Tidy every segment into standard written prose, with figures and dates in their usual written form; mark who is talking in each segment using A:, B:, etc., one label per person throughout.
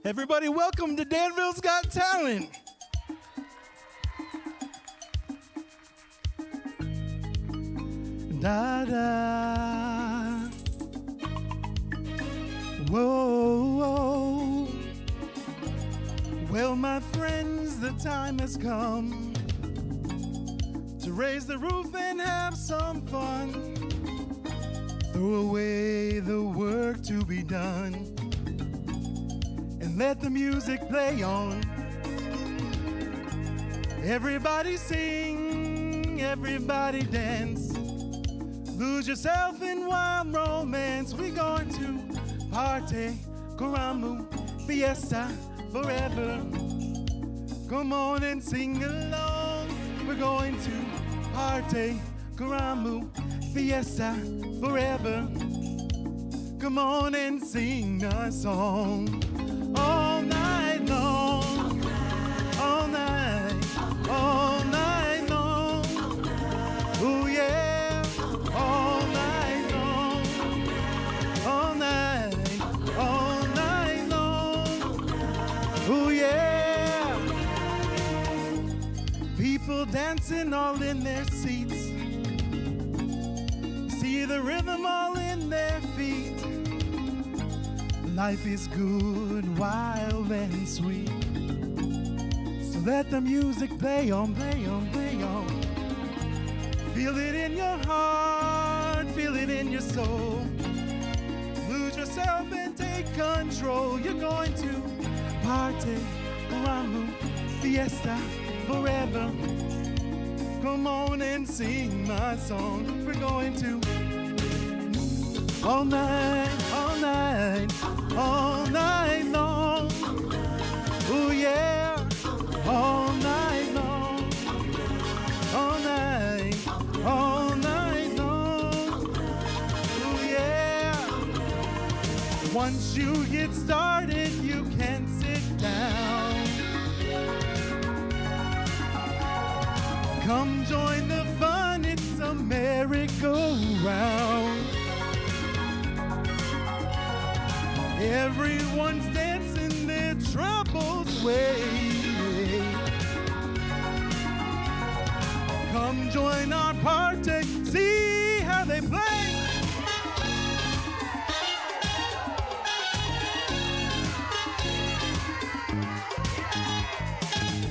A: Everybody, welcome to Danville's Got Talent. Da-da. Whoa, whoa. Well, my friends, the time has come to raise the roof and have some fun. Throw away the work to be done and let the music play on. Everybody sing, everybody dance. Lose yourself in wild romance. We're going to party, karamu, fiesta, forever. Come on and sing along. We're going to party, karamu, fiesta, forever. Come on and sing a song. All night long, all night, all night long. Oh yeah, all night long, all night, all night long. Oh yeah. People dancing all in their seats. See the rhythm all in their feet. Life is good, wild and sweet. So let the music play on, play on, play on. Feel it in your heart, feel it in your soul. Lose yourself and take control. You're going to party, karamu, fiesta, forever. Come on and sing my song. We're going to all night, all night, all night long. Oh yeah, all night long, all night, all night long. Oh yeah. Once you get started, you can't sit down. Come join the fun, it's a merry-go-round. Everyone's dancing their troubles away. Come join our party, see how they play.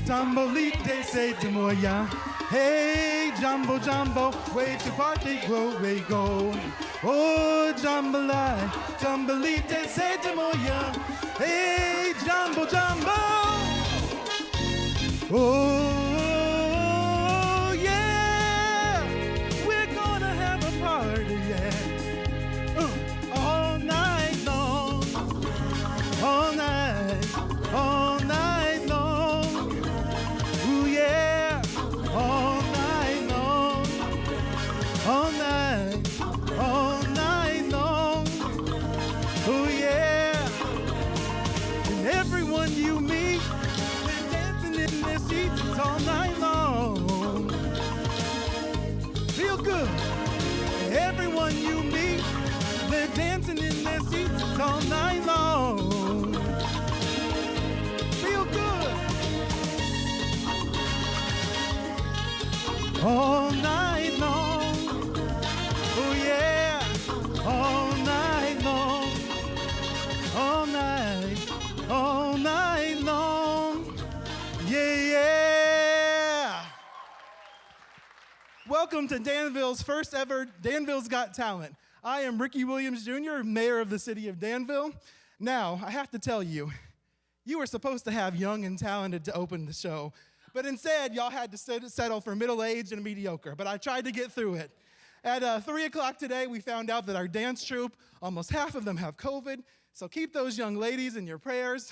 A: Tambolite say to moya. Hey, Jumbo, Jumbo, way to party, go, we go. Oh, jambalaya, jambalite, say to moya. Hey, Jumbo, Jumbo. Oh, yeah, we're gonna have a party, yeah. All night long, all night, all night long. Ooh, yeah. All night long, all night, all night long. Oh yeah. And everyone you meet, they're dancing in their seats. It's all night long. Feel good. And everyone you meet, they're dancing in their seats. It's all night long. Feel good. All night long, oh yeah, all night long, all night long, yeah, yeah. Welcome to Danville's first ever Danville's Got Talent. I am Ricky Williams Jr., Mayor of the city of Danville. Now, I have to tell you, you were supposed to have young and talented to open the show. But instead, y'all had to settle for middle-aged and mediocre. But I tried to get through it. At 3 o'clock today, we found out that our dance troupe, almost half of them have COVID. So keep those young ladies in your prayers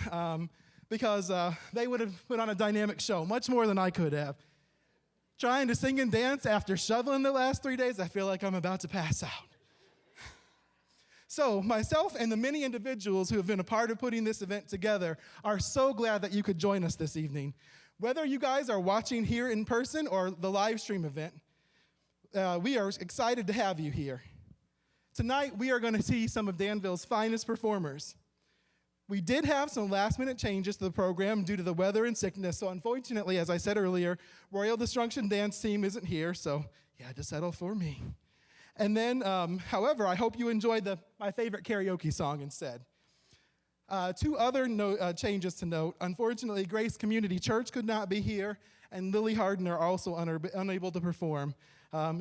A: because they would have put on a dynamic show, much more than I could have. Trying to sing and dance after shoveling the last 3 days, I feel like I'm about to pass out. So myself and the many individuals who have been a part of putting this event together are so glad that you could join us this evening. Whether you guys are watching here in person or the live stream event, we are excited to have you here. Tonight, we are going to see some of Danville's finest performers. We did have some last-minute changes to the program due to the weather and sickness, so unfortunately, as I said earlier, Royal Destruction Dance Team isn't here, so you had to settle for me. And then, however, I hope you enjoyed my favorite karaoke song instead. Two other changes to note. Unfortunately, Grace Community Church could not be here, and Lily Harden are also unable to perform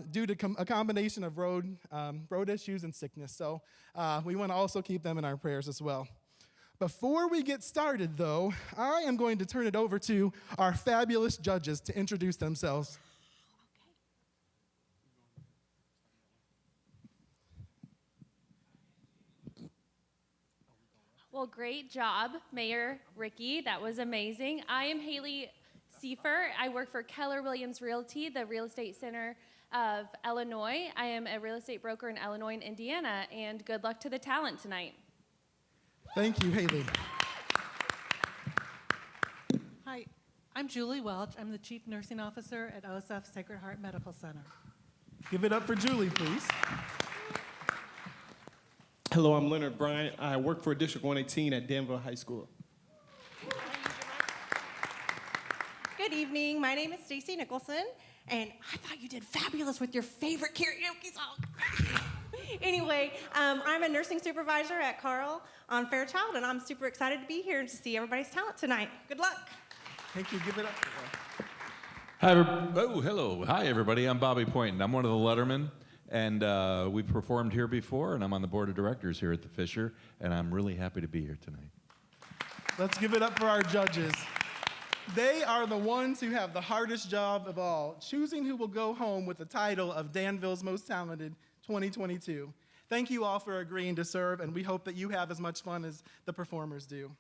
A: due to a combination of road issues and sickness. So we want to also keep them in our prayers as well. Before we get started, though, I am going to turn it over to our fabulous judges to introduce themselves.
B: Well, great job, Mayor Ricky. That was amazing. I am Haley Seifer. I work for Keller Williams Realty, the real estate center of Illinois. I am a real estate broker in Illinois and Indiana, and good luck to the talent tonight.
A: Thank you, Haley.
C: Hi, I'm Julie Welch. I'm the Chief Nursing Officer at OSF Sacred Heart Medical Center.
A: Give it up for Julie, please.
D: Hello, I'm Leonard Bryant. I work for District 118 at Danville High School.
E: Good evening. My name is Stacy Nicholson, and I thought you did fabulous with your favorite karaoke song. Anyway, I'm a nursing supervisor at Carl on Fairchild, and I'm super excited to be here and to see everybody's talent tonight. Good luck.
A: Thank you. Give it up for her.
F: Hi, hello. Hi, everybody. I'm Bobby Poynton. I'm one of the Lettermen, and we've performed here before, and I'm on the board of directors here at the Fisher, and I'm really happy to be here tonight.
A: Let's give it up for our judges. They are the ones who have the hardest job of all, choosing who will go home with the title of Danville's Most Talented 2022. Thank you all for agreeing to serve, and we hope that you have as much fun as the performers do.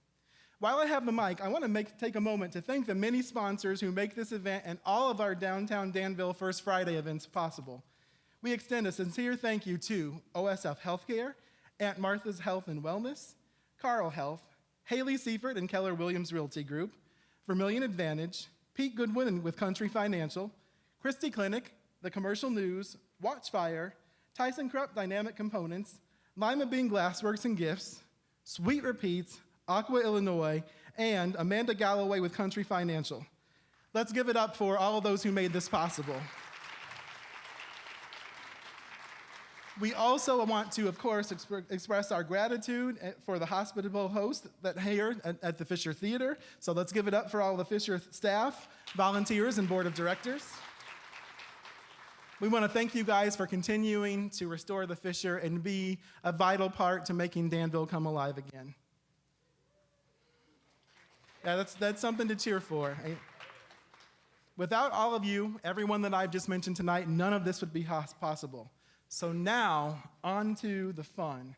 A: While I have the mic, I want to take a moment to thank the many sponsors who make this event and all of our downtown Danville First Friday events possible. We extend a sincere thank you to OSF Healthcare, Aunt Martha's Health and Wellness, Carl Health, Haley Seifert and Keller Williams Realty Group, Vermilion Advantage, Pete Goodwin with Country Financial, Christie Clinic, The Commercial News, Watchfire, Tyson Krupp Dynamic Components, Lima Bean Glassworks and Gifts, Sweet Repeats, Aqua Illinois, and Amanda Galloway with Country Financial. Let's give it up for all of those who made this possible. We also want to, of course, express our gratitude for the hospitable host that here at the Fisher Theater. So let's give it up for all the Fisher staff, volunteers, and board of directors. We want to thank you guys for continuing to restore the Fisher and be a vital part to making Danville come alive again. Yeah, that's something to cheer for. Without all of you, everyone that I've just mentioned tonight, none of this would be possible. So now, on to the fun.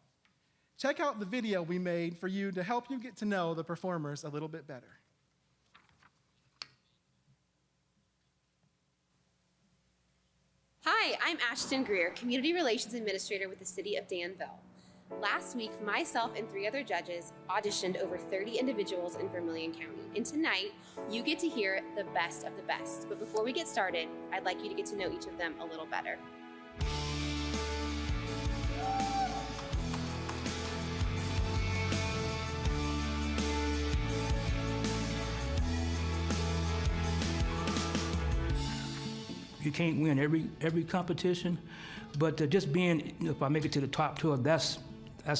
A: Check out the video we made for you to help you get to know the performers a little bit better.
G: Hi, I'm Ashton Greer, Community Relations Administrator with the City of Danville. Last week, myself and 3 other judges auditioned over 30 individuals in Vermilion County. And tonight, you get to hear the best of the best. But before we get started, I'd like you to get to know each of them a little better.
H: You can't win every competition, but just being, if I make it to the top 12, that's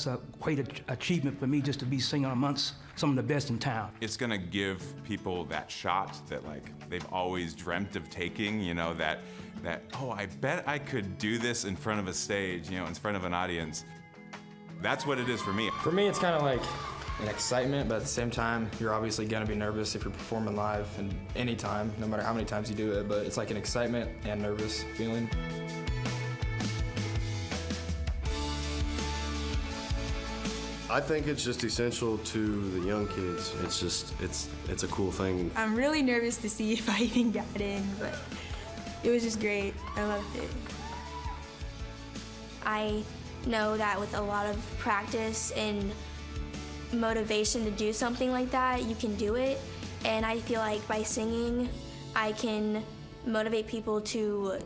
H: a great achievement for me, just to be singing amongst some of the best in town.
I: It's gonna give people that shot that they've always dreamt of taking, that oh, I bet I could do this in front of a stage, in front of an audience. That's what it is for me.
J: For me, it's kind of like an excitement, but at the same time, you're obviously gonna be nervous if you're performing live and any time, no matter how many times you do it, but it's like an excitement and nervous feeling.
K: I think it's just essential to the young kids. It's a cool thing.
L: I'm really nervous to see if I even got in, but it was just great. I loved it.
M: I know that with a lot of practice and motivation to do something like that, you can do it. And I feel like by singing, I can motivate people to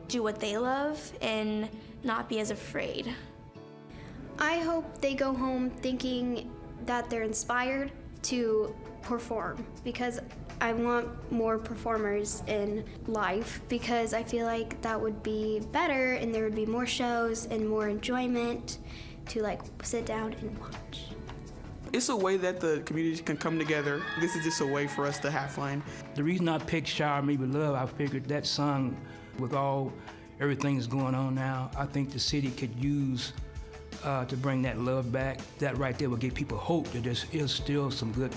M: do what they love and not be as afraid.
N: I hope they go home thinking
M: that they're inspired to perform, because I want more performers in life, because I feel like that would be better and there would be more shows and more enjoyment to like sit down and watch.
N: It's a way that the community can come together. This is just a way for us to have fun.
H: The reason I picked Shower Me With Love, I figured that song, with everything that's going on now, I think the city could use to bring that love back. That right there will give people hope that there is still some good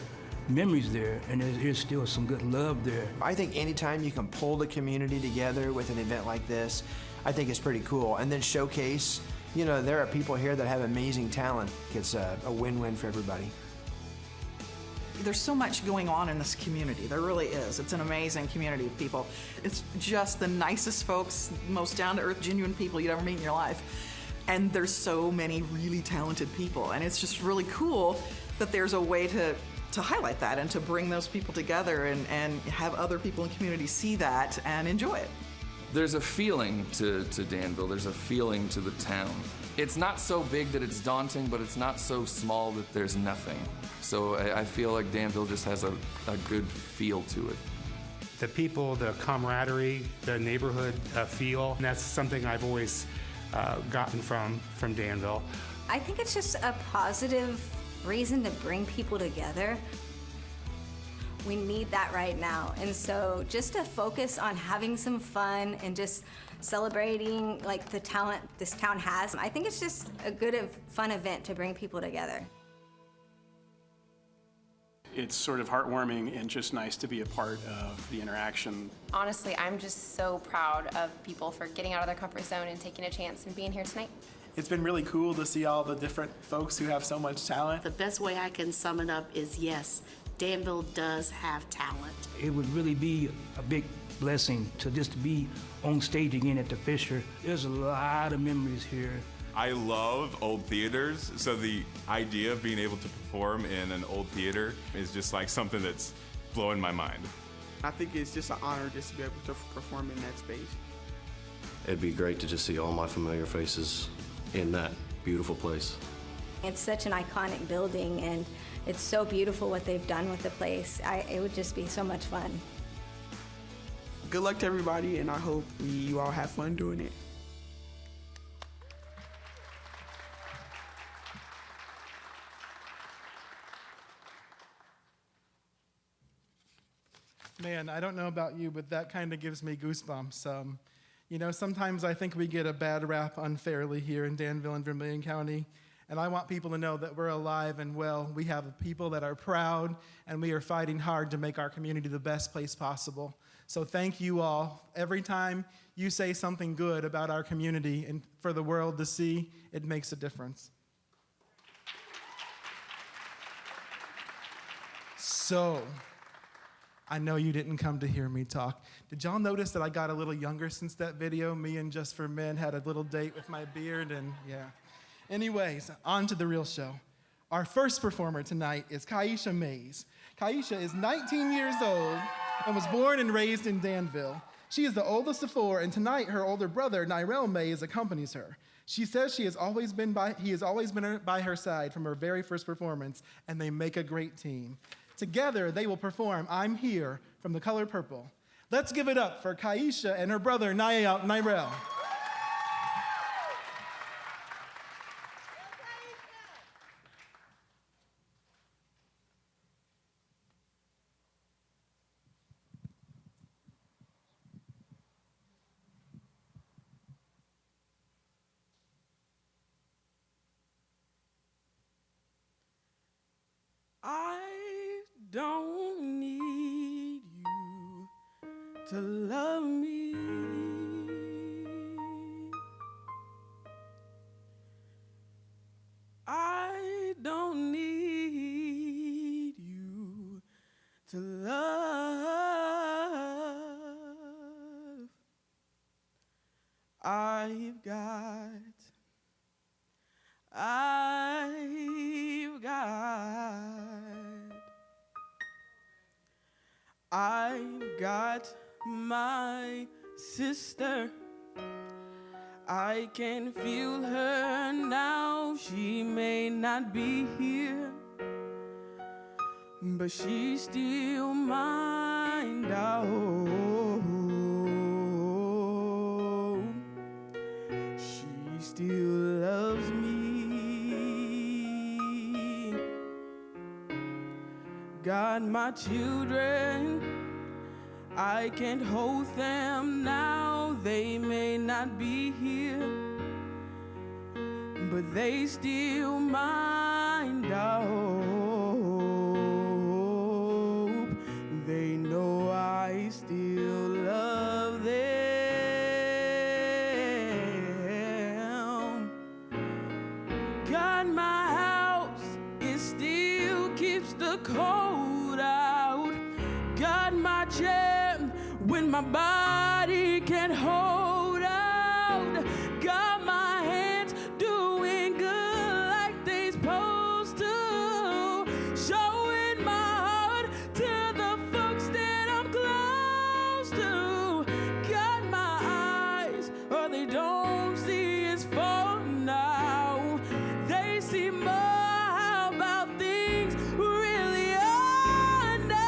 H: memories there, and there is still some good love there.
O: I think anytime you can pull the community together with an event like this, I think it's pretty cool. And then showcase, you know, there are people here that have amazing talent. It's a win-win for everybody.
P: There's so much going on in this community. There really is. It's an amazing community of people. It's just the nicest folks, most down-to-earth, genuine people you'd ever meet in your life. And there's so many really talented people. And it's just really cool that there's a way to highlight that and to bring those people together and have other people in the community see that and enjoy it.
Q: There's a feeling to Danville. There's a feeling to the town. It's not so big that it's daunting, but it's not so small that there's nothing. So I feel like Danville just has a good feel to it.
R: The people, the camaraderie, the neighborhood feel, and that's something I've always gotten from Danville.
S: I think it's just a positive reason to bring people together. We need that right now. And so just to focus on having some fun and just celebrating like the talent this town has, I think it's just a good, fun event to bring people together.
T: It's sort of heartwarming and just nice to be a part of the interaction.
G: Honestly, I'm just so proud of people for getting out of their comfort zone and taking a chance and being here tonight.
U: It's been really cool to see all the different folks who have so much talent.
V: The best way I can sum it up is yes, Danville does have talent.
H: It would really be a big blessing to just be on stage again at the Fisher. There's a lot of memories here.
I: I love old theaters, so the idea of being able to perform in an old theater is just like something that's blowing my mind.
N: I think it's just an honor just to be able to perform in that space.
K: It'd be great to just see all my familiar faces in that beautiful place.
S: It's such an iconic building, and it's so beautiful what they've done with the place. It would just be so much fun.
N: Good luck to everybody, and I hope you all have fun doing it.
A: Man, I don't know about you, but that kind of gives me goosebumps. You know, sometimes I think we get a bad rap unfairly here in Danville and Vermilion County, and I want people to know that we're alive and well. We have people that are proud, and we are fighting hard to make our community the best place possible. So thank you all. Every time you say something good about our community and for the world to see, it makes a difference. So, I know you didn't come to hear me talk. Did y'all notice that I got a little younger since that video? Me and Just for Men had a little date with my beard, and yeah. Anyways, on to the real show. Our first performer tonight is Kaisha Mays. Kaisha is 19 years old and was born and raised in Danville. She is the oldest of four, and tonight her older brother, Nyrel Mays, accompanies her. She says he has always been by her side from her very first performance, and they make a great team. Together, they will perform I'm Here from The Color Purple. Let's give it up for Kaisha and her brother, Nyrel.
N: I don't need you to love me. I don't need you to love. I've got my sister. I can feel her now. She may not be here,
B: but she's still mine. Oh, she still loves me. God, my children, I can't hold them now. They may not be here, but they still mine. Oh, they know I still love them. God, my house, it still keeps the cold out. God, my chair, when my body can't hold out. God, my hands doing good like they supposed to. Showing my heart to the folks that I'm close to. God, my eyes, oh, they don't see as far now. They see more how about things really are now.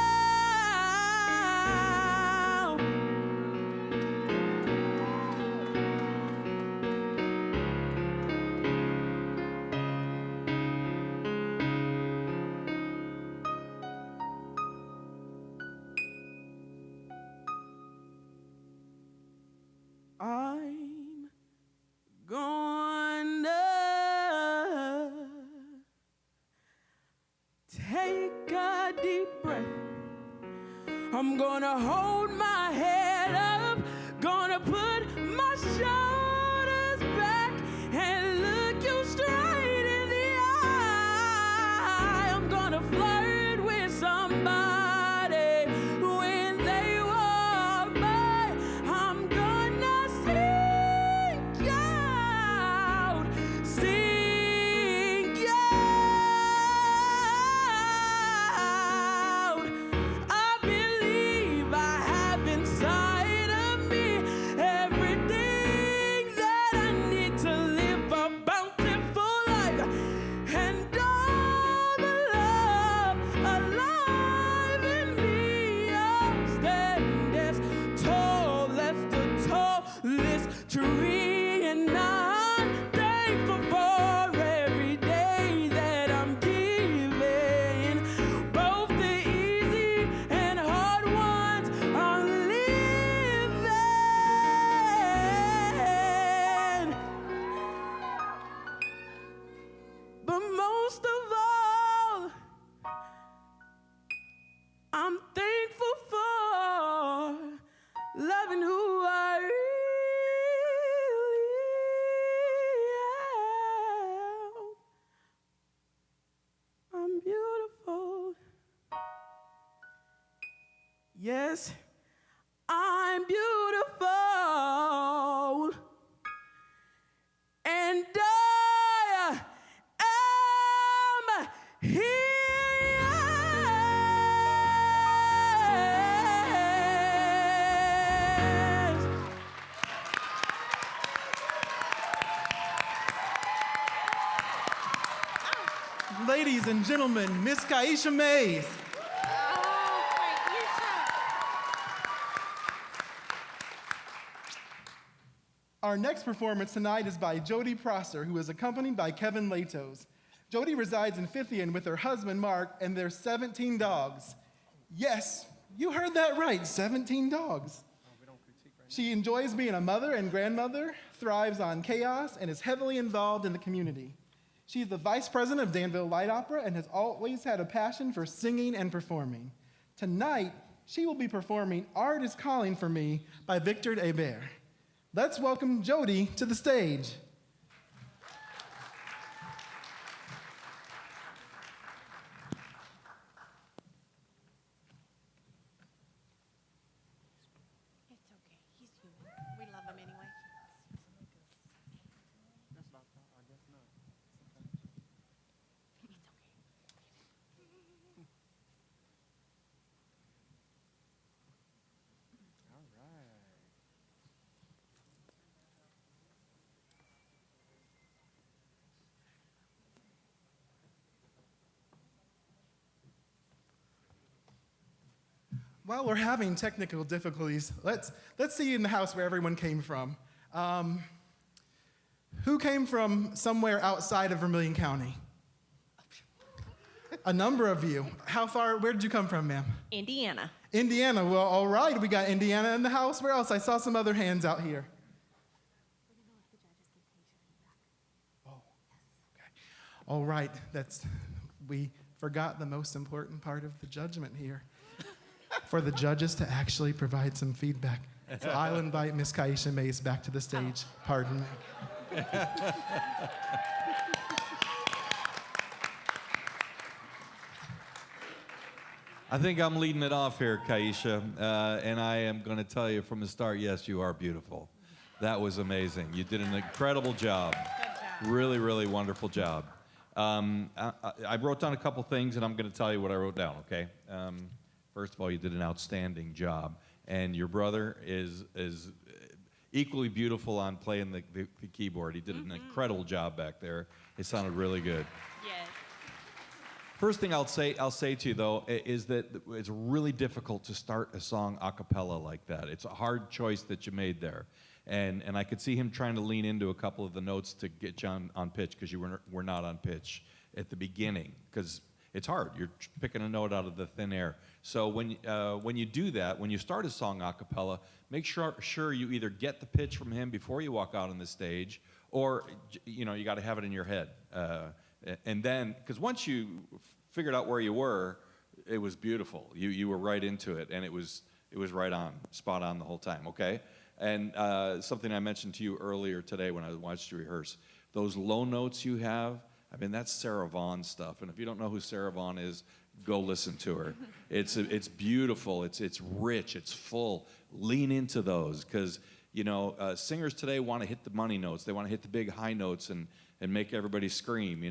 B: I'm gonna take a deep breath. I'm gonna hold my head up, gonna put my shoulders back and look you straight in the eye. I'm gonna flirt with somebody when they walk by. I'm gonna sing out, sing out. I believe I have inside of me everything that I need to live a bountiful life, and all the love alive in me. I'll stand as tall as the tallest tree, and I'm thankful for every day that I'm giving. Both the easy and hard ones I'm living. But most of all, I'm thankful for loving who I really am. I'm beautiful. Yes, I'm beautiful. And I am here.
A: Ladies and gentlemen, Miss Kaisha Mays. Our next performance tonight is by Jody Prosser, who is accompanied by Kevin Latos. Jody resides in Fithian with her husband, Mark, and their 17 dogs. Yes, you heard that right, 17 dogs. She enjoys being a mother and grandmother, thrives on chaos, and is heavily involved in the community. She's the vice president of Danville Light Opera and has always had a passion for singing and performing. Tonight, she will be performing Art is Calling for Me by Victor Hebert. Let's welcome Jody to the stage.
V: It's okay. He's human. We love him anyway.
U: That's not, I guess not.
V: It's okay.
U: All right.
A: While we're having technical difficulties, let's see in the house where everyone came from. Who came from somewhere outside of Vermilion County? A number of you. How far, where did you come from, ma'am?
E: Indiana.
A: Indiana, well, all right, we got Indiana in the house. Where else? I saw some other hands out here. Oh, okay. All right, we forgot the most important part of the judgment here. For the judges to actually provide some feedback. So I'll invite Miss Kaisha Mays back to the stage. Pardon me.
F: I think I'm leading it off here, Kaisha, and I am going to tell you from the start, yes, you are beautiful. That was amazing. You did an incredible job. Good job. Really, really wonderful job. I wrote down a couple things, and I'm going to tell you what I wrote down, okay? First of all, you did an outstanding job, and your brother is equally beautiful on playing the keyboard. He did an incredible job back there. It sounded really good.
E: Yes.
F: First thing I'll say to you, though, is that it's really difficult to start a song a cappella like that. It's a hard choice that you made there. And I could see him trying to lean into a couple of the notes to get you on pitch, because you were not on pitch at the beginning, because it's hard. You're picking a note out of the thin air. So when you do that, when you start a song a cappella, make sure you either get the pitch from him before you walk out on the stage, or you got to have it in your head. And then, because once you figured out where you were, it was beautiful. You were right into it, and it was right on, spot on the whole time. Okay. And something I mentioned to you earlier today when I watched you rehearse, those low notes you have. I mean, that's Sarah Vaughan stuff. And if you don't know who Sarah Vaughan is, go listen to her. It's beautiful. It's rich. It's full. Lean into those, because singers today want to hit the money notes. They want to hit the big high notes and make everybody scream.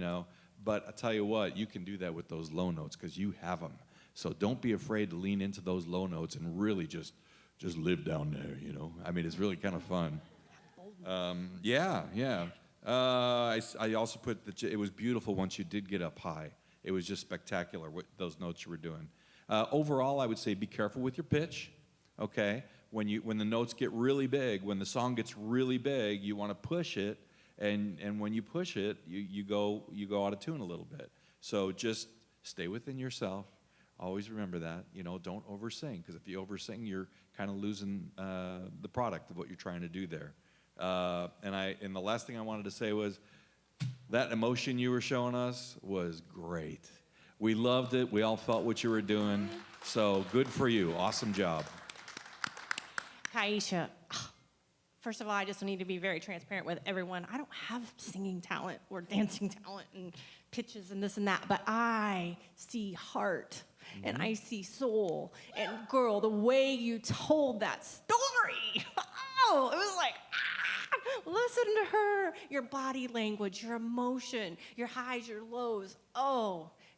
F: But I tell you what, you can do that with those low notes, because you have them. So don't be afraid to lean into those low notes and really just live down there. I mean, it's really kind of fun. Yeah. I also put it was beautiful once you did get up high. It was just spectacular with those notes you were doing. Overall, I would say be careful with your pitch. Okay, when the notes get really big, when the song gets really big, you want to push it, and when you push it, you go out of tune a little bit. So just stay within yourself. Always remember that. Don't oversing, because if you oversing, you're kind of losing the product of what you're trying to do there. And the last thing I wanted to say was that emotion you were showing us was great. We loved it. We all felt what you were doing. So good for you. Awesome job.
E: Kaisha, first of all, I just need to be very transparent with everyone. I don't have singing talent or dancing talent and pitches and this and that, but I see heart and I see soul. And girl, the way you told that story, it was like, listen to her, your body language, your emotion, your highs, your lows.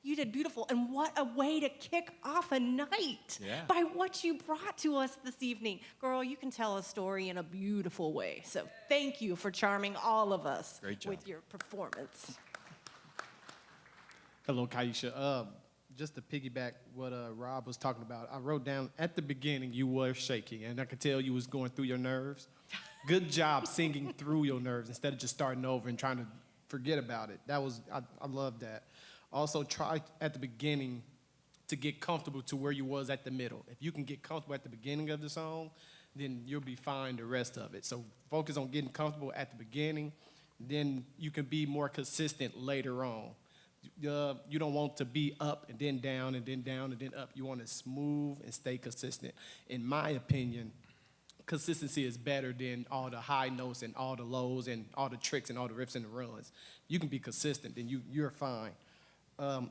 E: You did beautiful. And what a way to kick off a night by what you brought to us this evening. Girl, you can tell a story in a beautiful way. So thank you for charming all of us with your performance.
C: Hello, Kaisha. Just to piggyback what Rob was talking about, I wrote down at the beginning you were shaking, and I could tell you was going through your nerves. Good job singing through your nerves instead of just starting over and trying to forget about it. I love that. Also, try at the beginning to get comfortable to where you was at the middle. If you can get comfortable at the beginning of the song, then you'll be fine the rest of it. So focus on getting comfortable at the beginning, then you can be more consistent later on. You don't want to be up and then down and then down and then up. You want to smooth and stay consistent. In my opinion, consistency is better than all the high notes and all the lows and all the tricks and all the riffs and the runs. You can be consistent, then you're fine.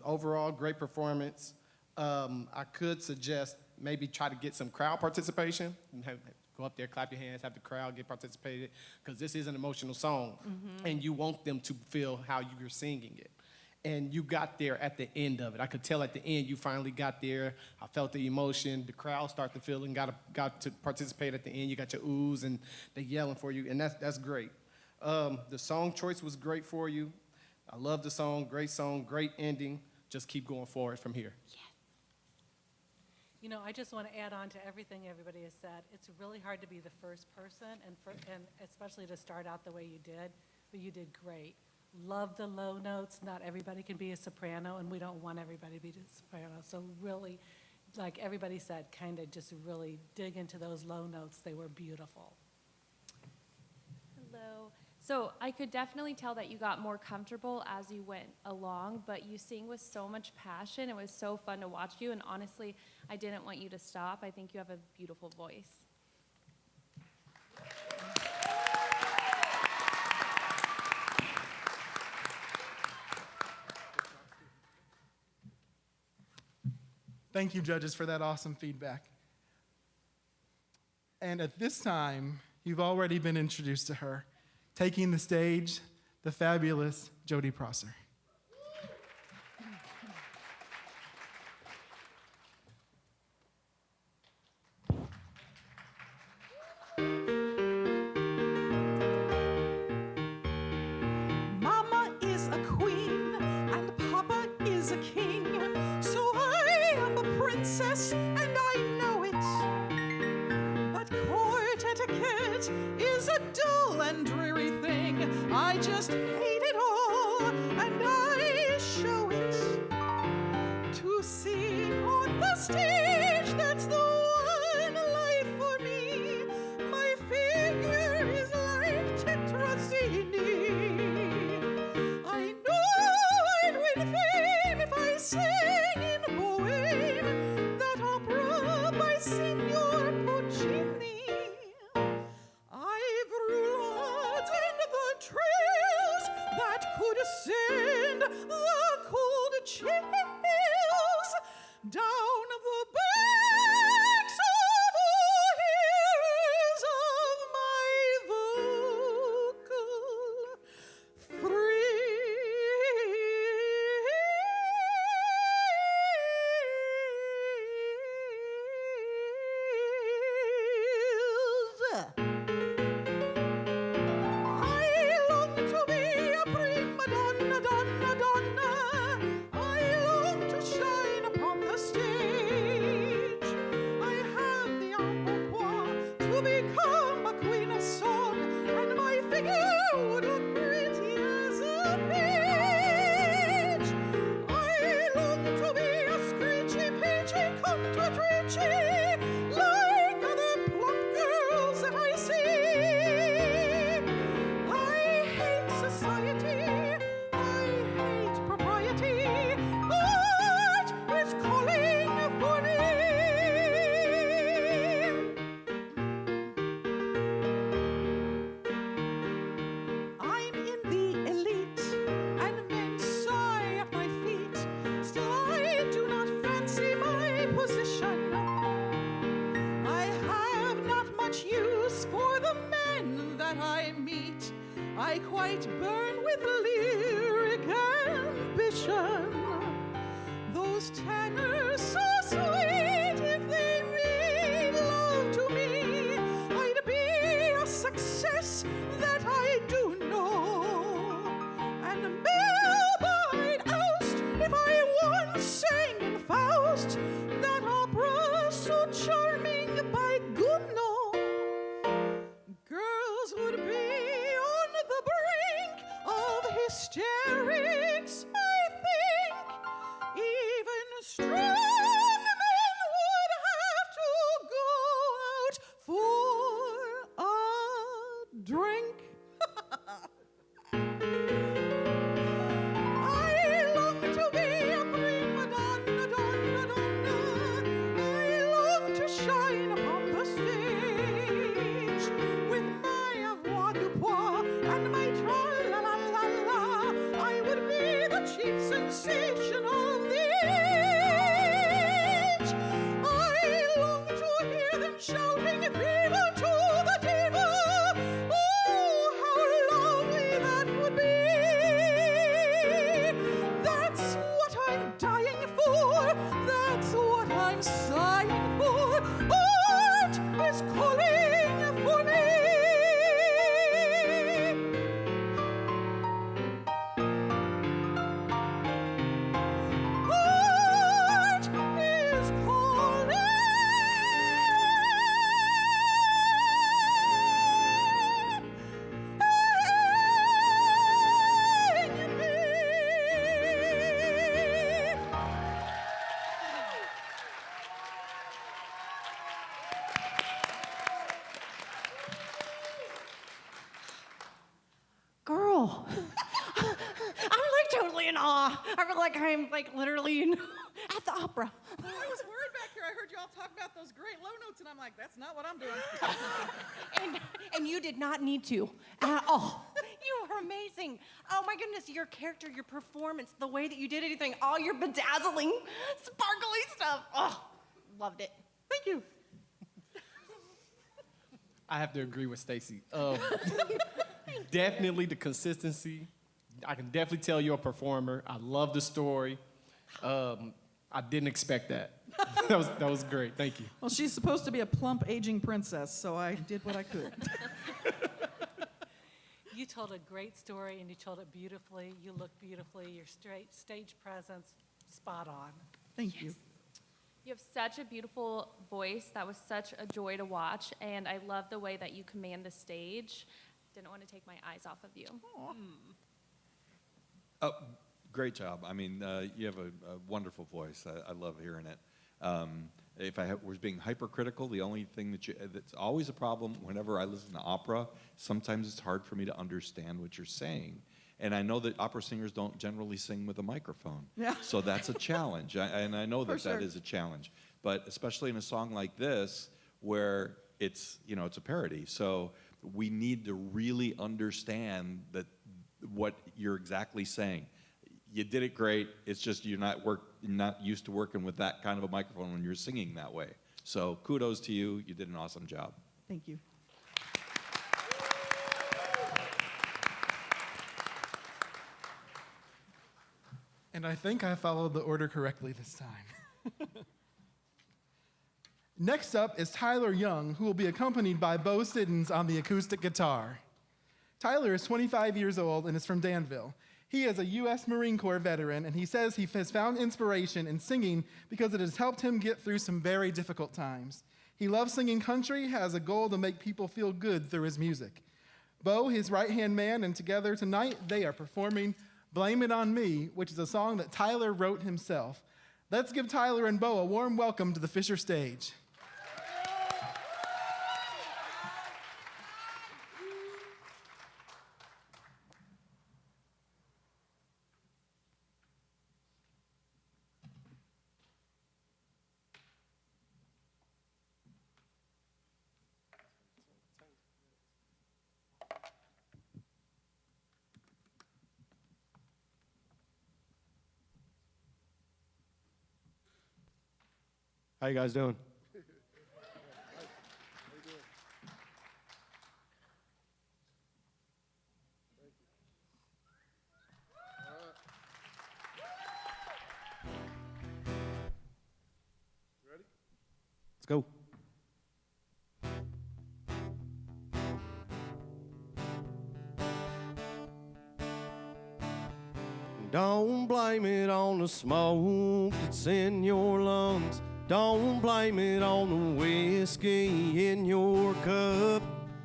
C: Overall, great performance. I could suggest maybe try to get some crowd participation. And go up there, clap your hands, have the crowd get participated, because this is an emotional song, and you want them to feel how you're singing it. And you got there at the end of it. I could tell at the end you finally got there. I felt the emotion. The crowd started to feel and got to participate at the end. You got your oohs and they yelling for you, and that's great. The song choice was great for you. I love the song, great ending. Just keep going forward from here.
D: You know, I just want to add on to everything everybody has said. It's really hard to be the first person, and especially to start out the way you did, but you did great. Love the low notes. Not everybody can be a soprano, and we don't want everybody to be a soprano. So really, like everybody said, kind of just really dig into those low notes. They were beautiful.
J: Hello. So I could definitely tell that you got more comfortable as you went along, but you sing with so much passion. It was so fun to watch you, and honestly, I didn't want you to stop. I think you have a beautiful voice.
A: Thank you, judges, for that awesome feedback. And at this time, you've already been introduced to her. Taking the stage, the fabulous Jody Prosser.
W: Mama is a queen and Papa is a king, so I am a princess and I know it. But court etiquette is a dull and dreary thing. I just hate it all and I show it. To sing on the stage, that's the one life for me. My figure is like tetrazzini. I know I'd win fame if I sang in Bohème, that opera by Signor Puccini. I've roulades and the trails that could send the cold chills down the backs of all heroes of my vocal I long to be a prima donna, donna, donna. I long to shine upon the stage. I have the embonpoint to become a queen of song, and my figure would look pretty as a page. I long to be a screechy, peachy contotrice, like other plump girls that I see. I hate society, I hate propriety, art is calling for me. I'm in the elite, and men sigh at my feet. Still, I do not fancy my position. I have not much use for the men that I meet. I quite burn with lyric ambition. Those tenors so sweet, if they made love to me, I'd be a success, that I do know. And Melba I'd oust if I once sang in Faust, that opera so charming by Gounod. Girls would be on the brink of hysterics, I think. Even strong men would have to go out for a drink. I long to be a prima donna, donna, donna. I long to shine upon the stage with my avoirdupois and my tra-la-la-la-la. I would be the chief
E: I feel like I'm like literally at the opera.
L: I was worried back here. I heard y'all talk about those great low notes, and I'm like, that's not what I'm doing.
E: And you did not need to at all. You were amazing. Oh my goodness, your character, your performance, the way that you did anything, all your bedazzling, sparkly stuff. Oh, loved it.
L: Thank you.
C: I have to agree with Stacy. Definitely the consistency. I can definitely tell you're a performer. I love the story. I didn't expect that. that was great. Thank you.
L: Well, she's supposed to be a plump, aging princess, so I did what I could.
D: You told a great story, and you told it beautifully. You look beautifully. Your stage presence, spot on.
L: Thank you.
J: You have such a beautiful voice. That was such a joy to watch, and I love the way that you command the stage. Didn't want to take my eyes off of you.
F: Oh, great job. I mean, you have a wonderful voice. I love hearing it. If I was being hypercritical, the only thing that's always a problem whenever I listen to opera, sometimes it's hard for me to understand what you're saying. And I know that opera singers don't generally sing with a microphone.
L: Yeah.
F: So that's a challenge. And I know that that is a challenge. But especially in a song like this, where it's, it's a parody. So we need to really understand what you're exactly saying. You did it great. It's just you're not used to working with that kind of a microphone when you're singing that way. So kudos to you. You did an awesome job.
L: Thank you.
A: And I think I followed the order correctly this time. Next up is Tyler Young, who will be accompanied by Bo Siddons on the acoustic guitar. Tyler is 25 years old and is from Danville. He is a U.S. Marine Corps veteran, and he says he has found inspiration in singing because it has helped him get through some very difficult times. He loves singing country, has a goal to make people feel good through his music. Bo, his right-hand man, and together tonight, they are performing Blame It On Me, which is a song that Tyler wrote himself. Let's give Tyler and Bo a warm welcome to the Fisher stage.
K: How you guys doing? Let's go. Don't blame it on the smoke that's in your lungs. Don't blame it on the whiskey in your cup.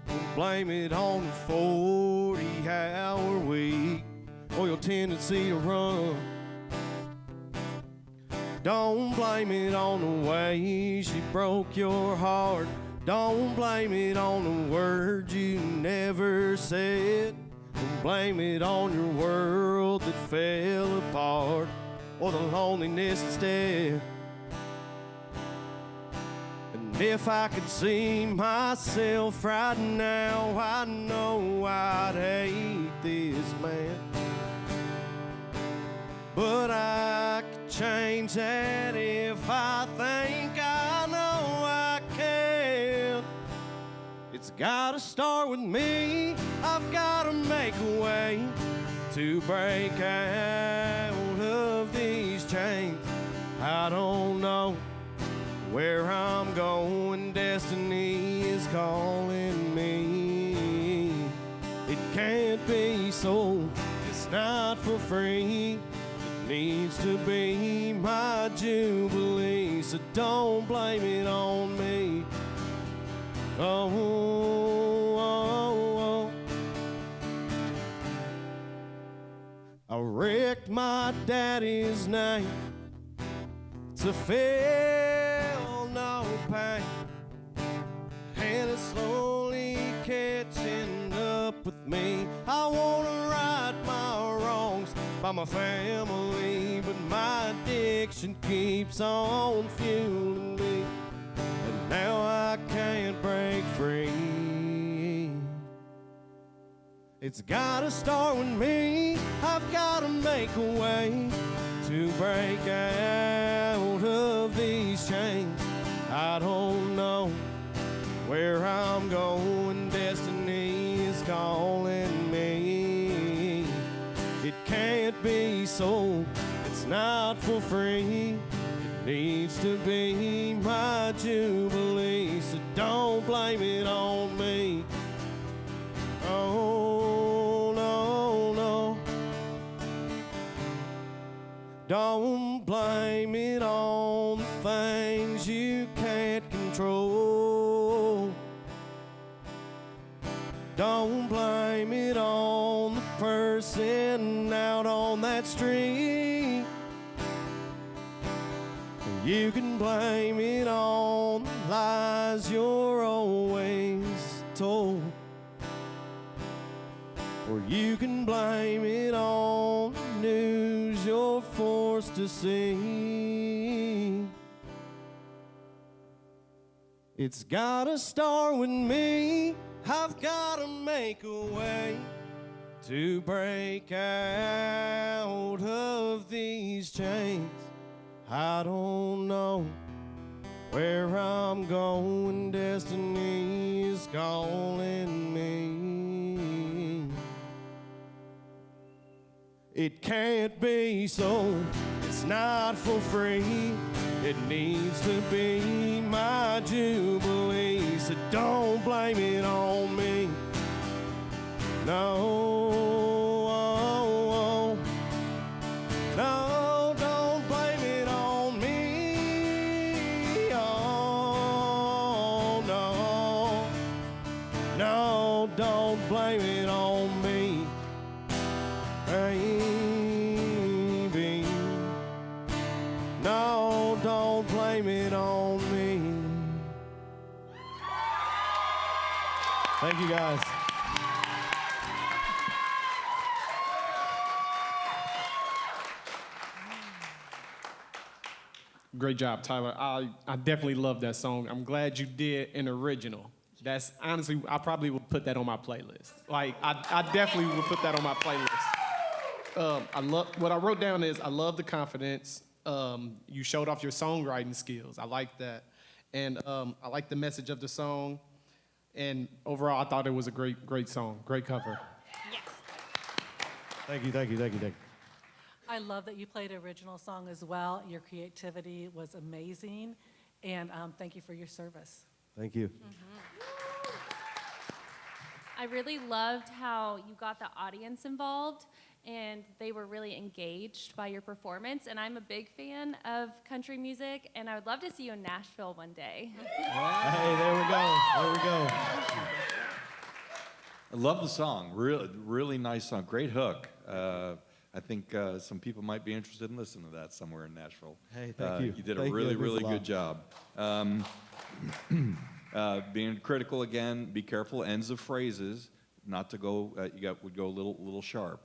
K: Don't blame it on the 40-hour week or your tendency to run. Don't blame it on the way she broke your heart. Don't blame it on the words you never said. Don't blame it on your world that fell apart or the loneliness instead. And if I could see myself right now, I know I'd hate this man. But I could change that if I think I know I can. It's gotta start with me. I've gotta make a way to break out of these chains. I don't know where I'm going, destiny is calling me. It can't be sold, it's not for free. It needs to be my jubilee, so don't blame it on me. Oh, oh, oh. I wrecked my daddy's name to feel no pain, and it's slowly catching up with me. I wanna right my wrongs by my family, but my addiction keeps on fueling me, and now I can't break free. It's gotta start with me. I've gotta make a way to break out of these chains. I don't know where I'm going, destiny is calling me. It can't be sold, it's not for free. It needs to be my jubilee, so don't blame it on me. Oh, no, no. Don't blame it on the things you can't control. Don't blame it on the person out on that street. You can blame it on the lies you're always told. Or you can blame it on the news you're forced to see. It's gotta start with me. I've gotta make a way to break out of these chains. I don't know where I'm going, destiny is calling me. It can't be sold, it's not for free. It needs to be my jubilee, so don't blame it on me. No, no, don't blame it on me. Oh, no, no, don't blame it on me. Baby, no, don't blame it on me. Thank you, guys.
C: Great job, Tyler. I definitely love that song. I'm glad you did an original. That's honestly, I probably would put that on my playlist. Like, I definitely would put that on my playlist. I love what I wrote down is I love the confidence. You showed off your songwriting skills. I like that, and I like the message of the song. And overall, I thought it was a great song, great cover.
D: Yes.
K: Thank you, thank you, thank you, thank you.
D: I love that you played an original song as well. Your creativity was amazing, and thank you for your service.
K: Thank you.
J: I really loved how you got the audience involved and they were really engaged by your performance. And I'm a big fan of country music, and I would love to see you in Nashville one day.
K: Hey, there we go. There we go.
F: I love the song. Really, really nice song. Great hook. I think some people might be interested in listening to that somewhere in Nashville.
K: Hey, thank you.
F: You did
K: Thank
F: a really,
K: you. That means
F: really
K: a lot.
F: good job. Being critical again, be careful. Ends of phrases, not to go. Would go a little sharp.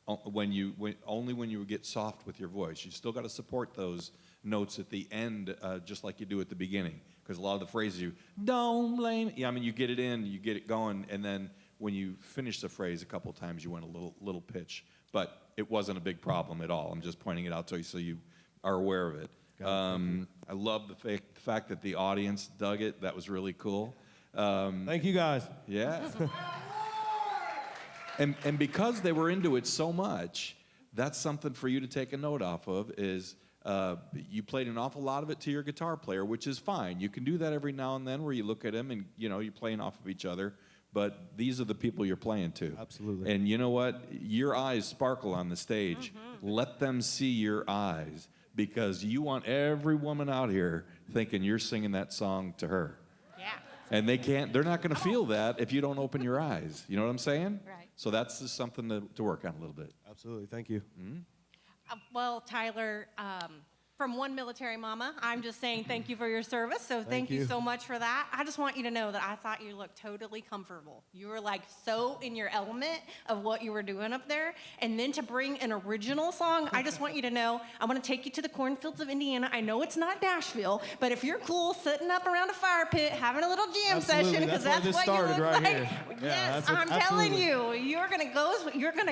F: Only when you get soft with your voice. You still got to support those notes at the end, just like you do at the beginning. Because a lot of the phrases you don't blame. Yeah, I mean you get it in, you get it going, and then when you finish the phrase a couple times, you went a little pitch. But it wasn't a big problem at all. I'm just pointing it out to you so you are aware of it. I love the fact that the audience dug it. That was really cool.
K: Thank you, guys.
F: Yeah. And because they were into it so much, that's something for you to take a note off of is you played an awful lot of it to your guitar player, which is fine. You can do that every now and then where you look at him and, you're playing off of each other. But these are the people you're playing to.
K: Absolutely.
F: And you know what? Your eyes sparkle on the stage. Let them see your eyes because you want every woman out here thinking you're singing that song to her.
D: Yeah.
F: And they're not going to feel that if you don't open your eyes. You know what I'm saying?
D: Right.
F: So that's just something to work on a little bit.
K: Absolutely. Thank you.
E: Well, Tyler, From one military mama, I'm just saying thank you for your service. So thank you
A: you.
E: so much for that. I just want you to know that I thought you looked totally comfortable. You were like so in your element of what you were doing up there. And then to bring an original song, I just want you to know, I'm gonna take you to the cornfields of Indiana. I know it's not Nashville, but if you're cool sitting up around a fire pit, having a little jam session, because that's what you look
A: right
E: like.
A: here.
E: Yes, I'm telling you, you're gonna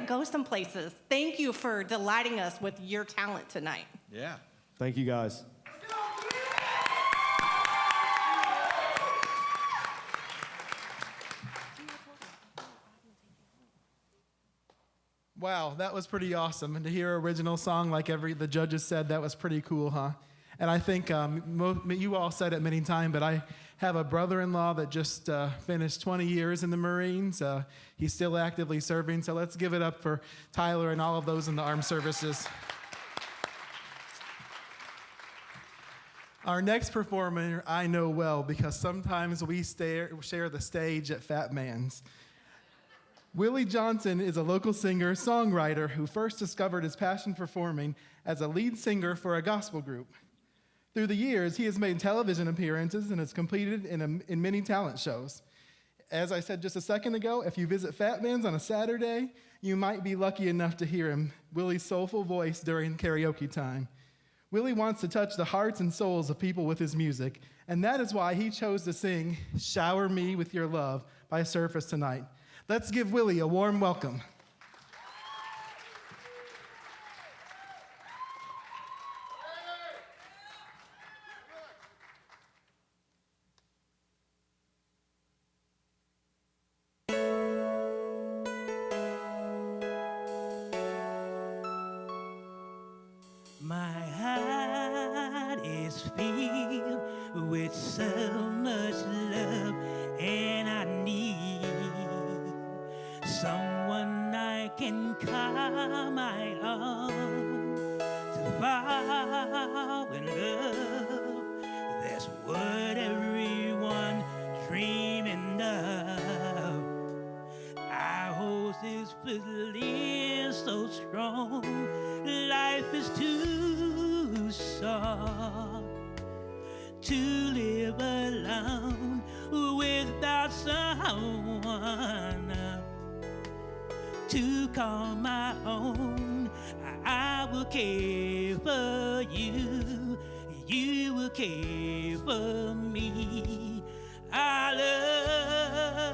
E: go some places. Thank you for delighting us with your talent tonight.
F: Yeah.
K: Thank you, guys.
A: Wow, that was pretty awesome. And to hear an original song like the judges said, that was pretty cool, huh? And I think you all said it many times, but I have a brother-in-law that just finished 20 years in the Marines. He's still actively serving, so let's give it up for Tyler and all of those in the armed services. Our next performer I know well because sometimes we share the stage at Fat Man's. Willy Johnson is a local singer-songwriter who first discovered his passion for performing as a lead singer for a gospel group. Through the years, he has made television appearances and has competed in many talent shows. As I said just a second ago, if you visit Fat Man's on a Saturday, you might be lucky enough to hear Willy's soulful voice during karaoke time. Willy wants to touch the hearts and souls of people with his music, and that is why he chose to sing Shower Me With Your Love by Seifer tonight. Let's give Willy a warm welcome.
M: My heart is filled with so much love, and I need someone I can call my own to fall in love. That's what everyone dreaming of. Our hopes is feeling so strong. Life is too short to live alone without someone to call my own. I will care for you, you will care for me. Our love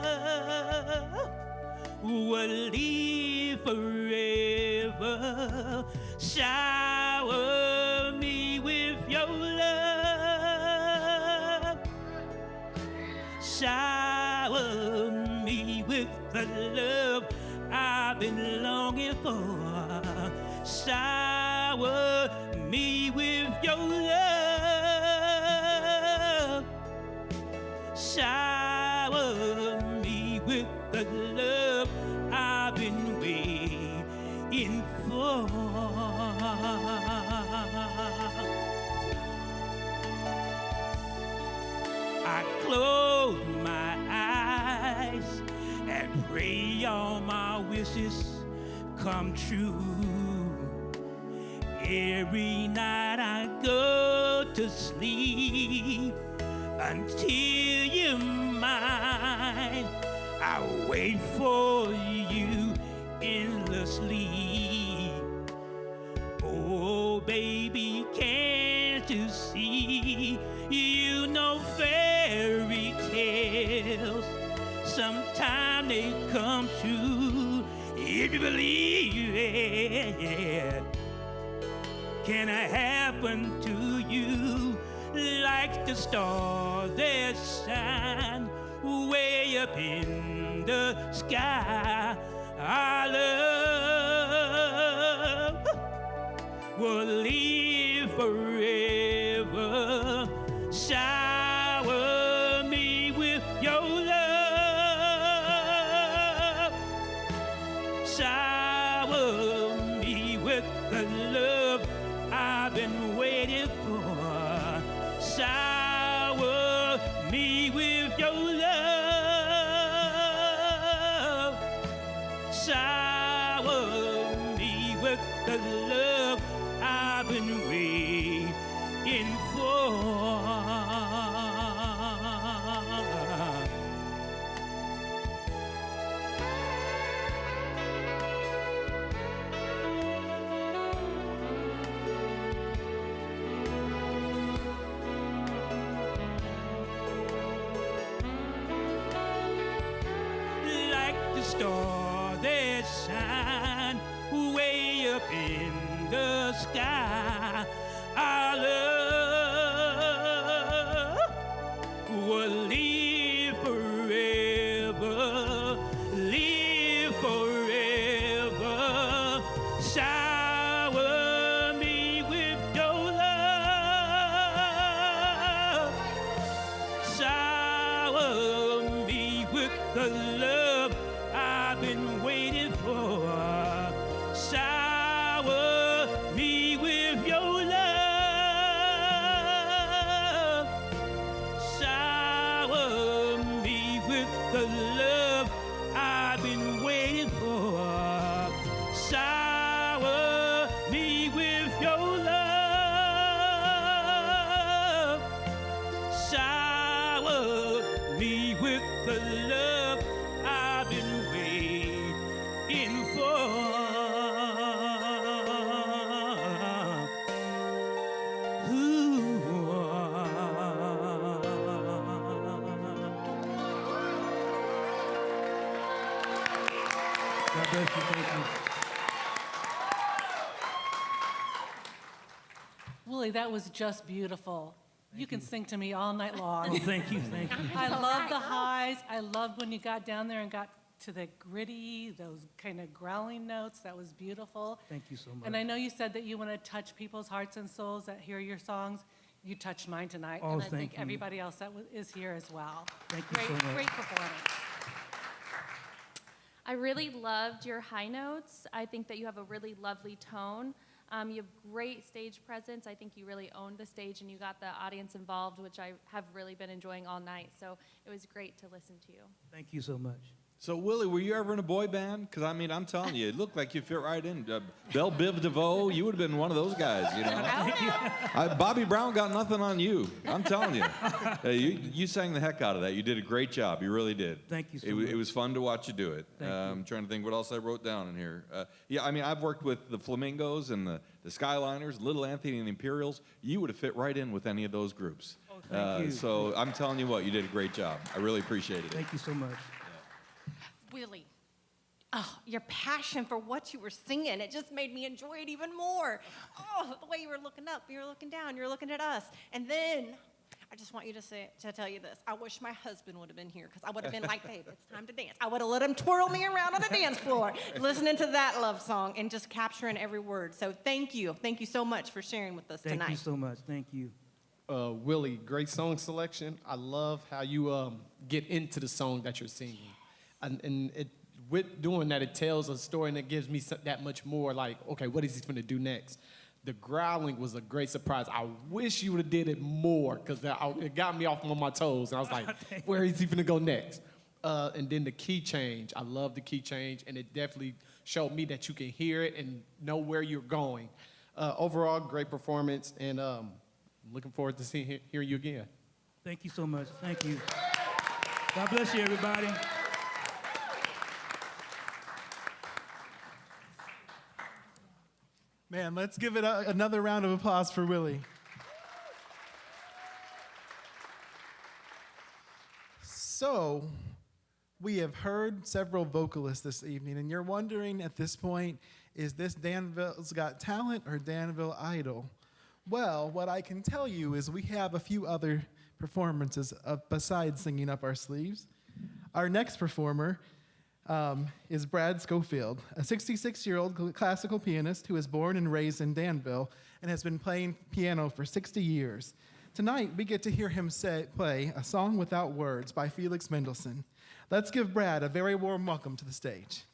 M: will live forever. Shower me with your love. Shower me with the love I've been longing for. Shower me with your love. Shower me with the love I've been waiting for. I close my eyes and pray all my wishes come true. Every night I go to sleep until you're mine. I wait for you endlessly. Oh, baby, can't you see? You know fairy tales, sometimes they come true. If you believe it, can it happen to you like the stars that shine way up in the sky? Our love will live forever. Shower me with your love. Shower me with the love I've been waiting for. Shower me with your love. Shower me with the love I've been waiting waiting for. Like the star that shine way up in the sky, our love will live forever, live forever. Shower me with your love, shower me with the love I've been waiting for. Shower me with your love. Shower me with the love I've been waiting for. Shower me with your love. Shower me with the love I've been waiting for.
H: God bless you. Thank you.
D: Willie, that was just beautiful. You can sing to me all night long.
H: Oh, thank you. Thank you.
D: I love the highs. I loved when you got down there and got to the gritty, those kind of growling notes. That was beautiful.
H: Thank you so much.
D: And I know you said that you want to touch people's hearts and souls that hear your songs. You touched mine tonight.
H: Oh,
D: and I
H: thank
D: think
H: you.
D: everybody else that is here as well.
H: Thank you
D: Great,
H: so much.
D: great performance.
J: I really loved your high notes. I think that you have a really lovely tone. You have great stage presence. I think you really owned the stage and you got the audience involved, which I have really been enjoying all night. So it was great to listen to you.
H: Thank you so much.
F: So, Willie, were you ever in a boy band? Because, I mean, I'm telling you, it looked like you fit right in. Belle Biv DeVoe, you would have been one of those guys, you know. Bobby Brown got nothing on you. I'm telling you. You sang the heck out of that. You did a great job. You really did.
H: Thank you so much.
F: It was fun to watch you do it.
H: Thank you.
F: I'm trying to think what else I wrote down in here. Yeah, I mean, I've worked with the Flamingos and the Skyliners, Little Anthony and the Imperials. You would have fit right in with any of those groups.
H: Oh, thank you.
F: So I'm telling you what, you did a great job. I really appreciated it.
H: Thank you so much.
E: Willie, oh, your passion for what you were singing, it just made me enjoy it even more. Oh, the way you were looking up, you were looking down, you were looking at us. And then, I just want you to tell you this. I wish my husband would have been here, because I would have been like, babe, it's time to dance. I would have let him twirl me around on the dance floor, listening to that love song and just capturing every word. So thank you. Thank you so much for sharing with us tonight.
H: Thank you so much. Thank you.
C: Willie, great song selection. I love how you get into the song that you're singing. And with doing that, it tells a story and it gives me that much more like, okay, what is he going to do next? The growling was a great surprise. I wish you would have did it more because it got me off on my toes. And I was like, where is he going to go next? And then the key change. I love the key change, and it definitely showed me that you can hear it and know where you're going. Overall, great performance, and looking forward to hearing you again.
H: Thank you so much. Thank you. God bless you, everybody.
A: Man, let's give it another round of applause for Willie. So, we have heard several vocalists this evening, and you're wondering at this point, is this Danville's Got Talent or Danville Idol? Well, what I can tell you is we have a few other performances besides singing up our sleeves. Our next performer is Brad Schofield, a 66-year-old classical pianist who was born and raised in Danville and has been playing piano for 60 years. Tonight, we get to hear him play A Song Without Words by Felix Mendelssohn. Let's give Brad a very warm welcome to the stage.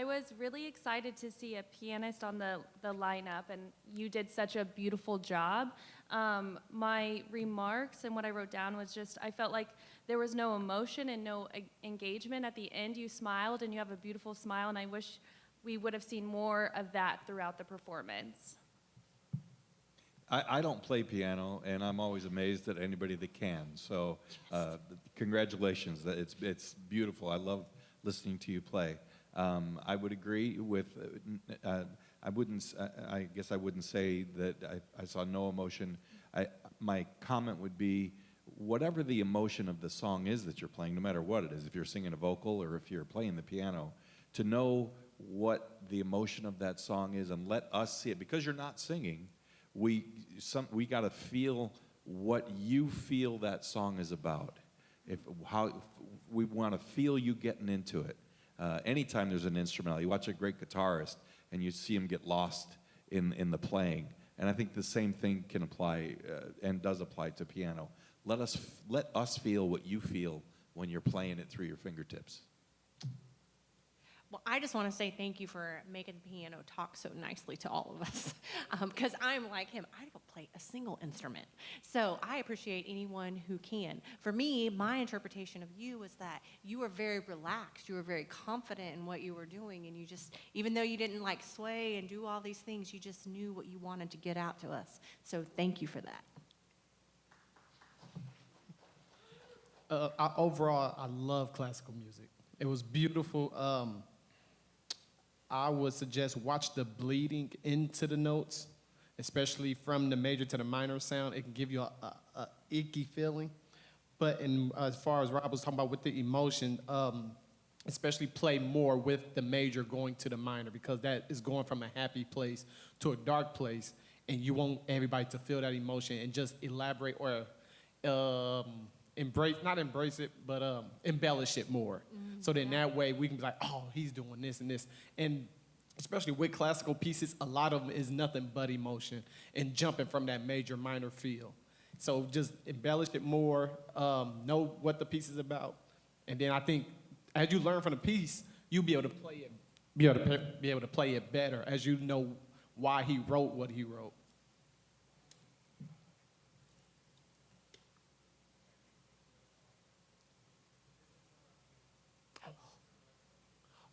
J: I was really excited to see a pianist on the lineup, and you did such a beautiful job. My remarks and what I wrote down was just, I felt like there was no emotion and no engagement. At the end, you smiled, and you have a beautiful smile, and I wish we would have seen more of that throughout the performance.
F: I don't play piano, and I'm always amazed at anybody that can. So congratulations. It's beautiful. I love listening to you play. I would agree with, I guess I wouldn't say that I saw no emotion. My comment would be, whatever the emotion of the song is that you're playing, no matter what it is, if you're singing a vocal or if you're playing the piano, to know what the emotion of that song is and let us see it. Because you're not singing, we got to feel what you feel that song is about. We want to feel you getting into it. Anytime there's an instrumental, you watch a great guitarist and you see him get lost in the playing. And I think the same thing can apply and does apply to piano. Let us feel what you feel when you're playing it through your fingertips.
E: Well, I just want to say thank you for making the piano talk so nicely to all of us, because I'm like him. I don't play a single instrument. So I appreciate anyone who can. For me, my interpretation of you was that you were very relaxed. You were very confident in what you were doing, and you just, even though you didn't like sway and do all these things, you just knew what you wanted to get out to us. So thank you for that.
C: Overall, I love classical music. It was beautiful. I would suggest watch the bleeding into the notes, especially from the major to the minor sound. It can give you a icky feeling. But as far as Rob was talking about with the emotion, especially play more with the major going to the minor, because that is going from a happy place to a dark place, and you want everybody to feel that emotion and just elaborate or embellish it more. So then that way we can be like, oh, he's doing this and this. And especially with classical pieces, a lot of them is nothing but emotion and jumping from that major minor feel. So just embellish it more, know what the piece is about. And then I think as you learn from the piece, you'll be able to play it, be able to play it better as you know why he wrote what he wrote.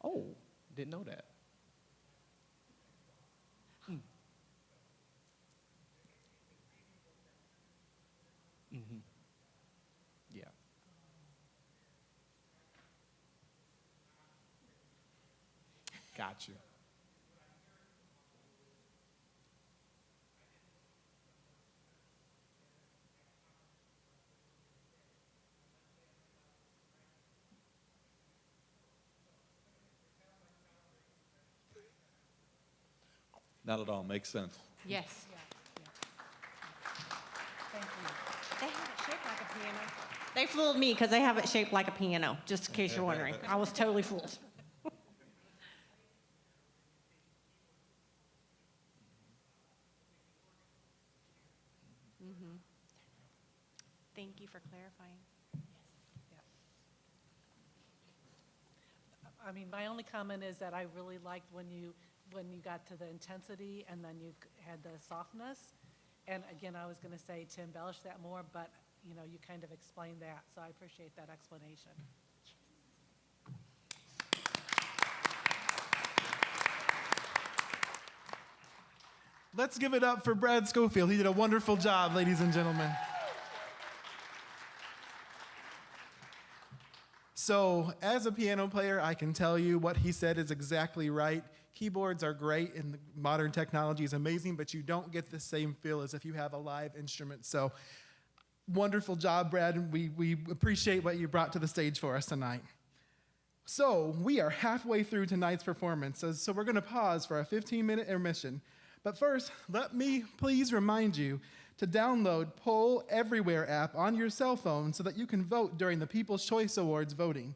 C: Oh, didn't know that. Mm-hmm. Yeah. Got you.
F: Not at all. Makes sense.
E: Yes.
D: Thank you.
E: They have it shaped like a piano. They fooled me because they have it shaped like a piano, just in case you're wondering. I was totally fooled. Mm-hmm. Thank you for clarifying.
D: I mean, my only comment is that I really liked when you got to the intensity and then you had the softness. And again, I was going to say to embellish that more, but you know, you kind of explained that, so I appreciate that explanation.
A: Let's give it up for Brad Schofield. He did a wonderful job, ladies and gentlemen. So, as a piano player, I can tell you what he said is exactly right. Keyboards are great and the modern technology is amazing, but you don't get the same feel as if you have a live instrument. So, wonderful job, Brad, and we appreciate what you brought to the stage for us tonight. So, we are halfway through tonight's performance, so we're going to pause for a 15-minute intermission. But first, let me please remind you to download Poll Everywhere app on your cell phone so that you can vote during the People's Choice Awards voting,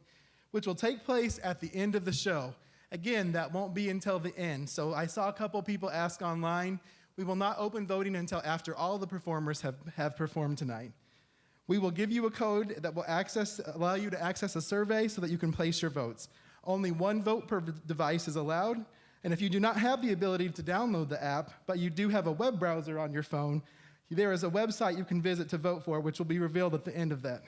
A: which will take place at the end of the show. Again, that won't be until the end. So I saw a couple people ask online. We will not open voting until after all the performers have performed tonight. We will give you a code that will allow you to access a survey so that you can place your votes. Only one vote per device is allowed, and if you do not have the ability to download the app, but you do have a web browser on your phone, there is a website you can visit to vote for, which will be revealed at the end of that.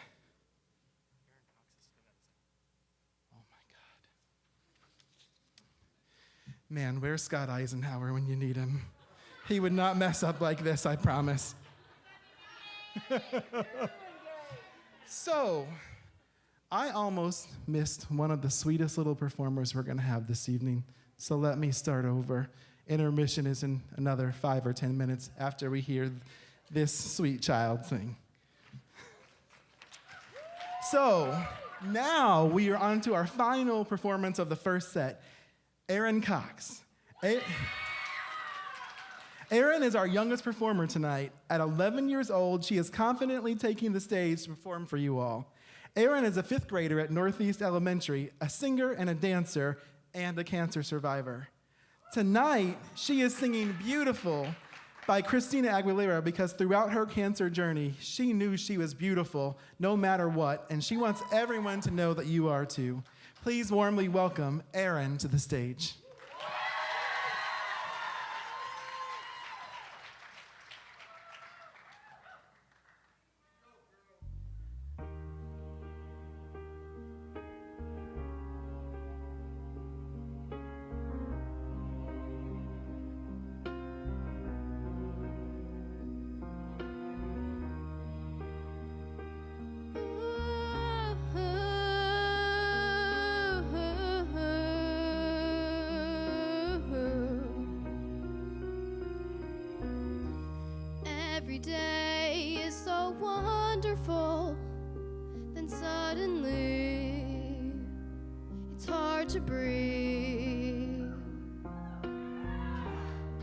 A: Man, where's Scott Eisenhower when you need him? He would not mess up like this, I promise. So, I almost missed one of the sweetest little performers we're going to have this evening, so let me start over. Intermission is in another 5 or 10 minutes after we hear this sweet child sing. So, now we are on to our final performance of the first set. Erin Cox. Erin is our youngest performer tonight. At 11 years old, she is confidently taking the stage to perform for you all. Erin is a 5th grader at Northeast Elementary, a singer and a dancer, and a cancer survivor. Tonight, she is singing Beautiful by Christina Aguilera because throughout her cancer journey, she knew she was beautiful no matter what, and she wants everyone to know that you are too. Please warmly welcome Erin to the stage.
O: Every day is so wonderful, then suddenly it's hard to breathe.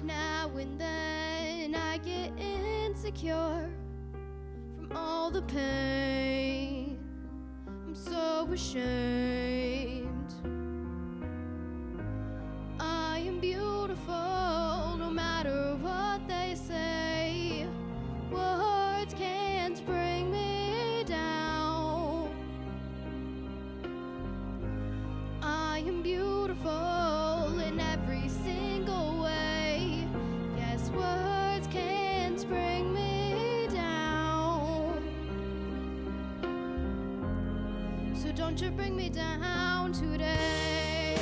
O: Now and then I get insecure from all the pain. I'm so ashamed. I am beautiful no matter what they say. Words can't bring me down. I am beautiful in every single way. Yes, words can't bring me down. So don't you bring me down today.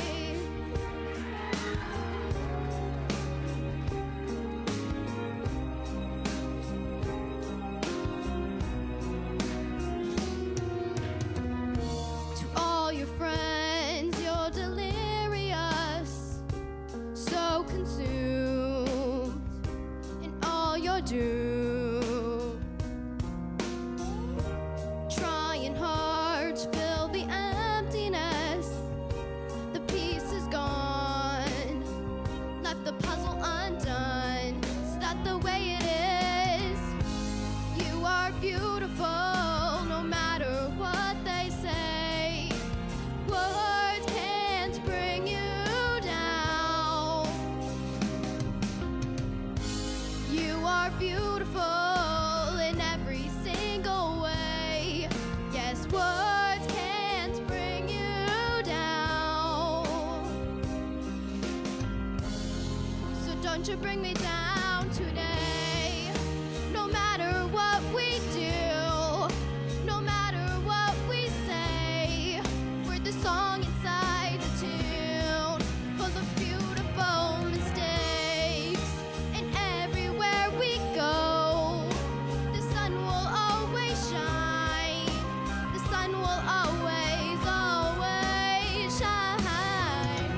O: Do trying hard to fill the emptiness. The piece is gone, left the puzzle undone. Is that the way it is? You are beautiful no matter what they say. Words can't bring you down. You are beautiful in every single way. Yes, words can't bring you down. So don't you bring me down today. No matter what we do, no matter what we say, we're the song inside the tune, full of beautiful mistakes. And everywhere we go, the sun will always shine. The sun will always, always shine.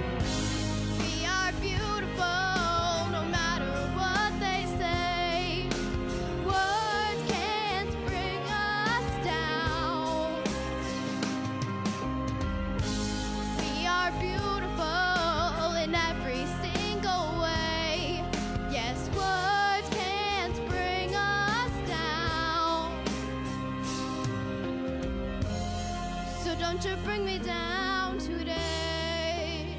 O: We are beautiful no matter what they say. Words can't bring us down. We are beautiful in every single way. Yes, words can't bring us down. So don't you bring me down today.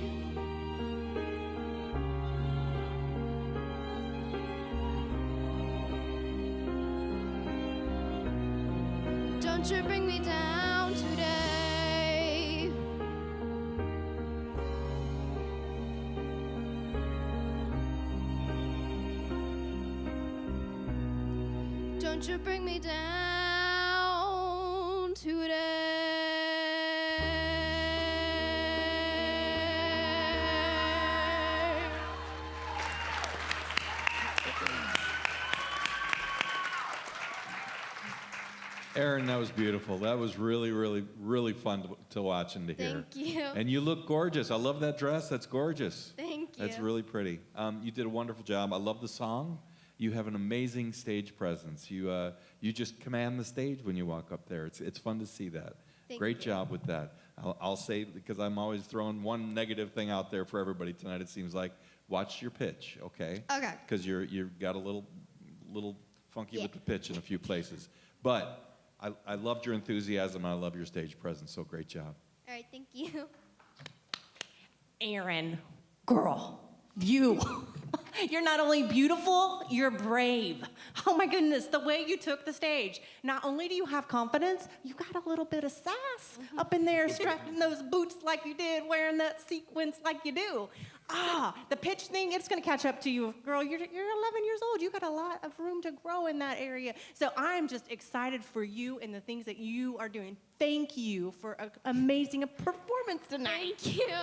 O: Don't you bring me down today. don't you bring me down today.
F: Erin, that was beautiful. That was really, really, really fun to watch and to hear.
O: Thank you.
F: And you look gorgeous. I love that dress. That's gorgeous.
O: Thank you.
F: That's really pretty. You did a wonderful job. I love the song. You have an amazing stage presence. You just command the stage when you walk up there. It's fun to see that. Great job with that. I'll say, because I'm always throwing one negative thing out there for everybody tonight, it seems like, watch your pitch, okay?
O: Okay.
F: Because you've got a little funky with the pitch in a few places. But I loved your enthusiasm, and I love your stage presence, so great job.
O: All right, thank you.
E: Erin, girl, you're not only beautiful, you're brave. Oh my goodness, the way you took the stage. Not only do you have confidence, you got a little bit of sass up in there, strapping those boots like you did, wearing that sequence like you do. The pitch thing, it's gonna catch up to you. Girl, you're 11 years old. You got a lot of room to grow in that area. So I'm just excited for you and the things that you are doing. Thank you for an amazing performance tonight.
O: Thank you.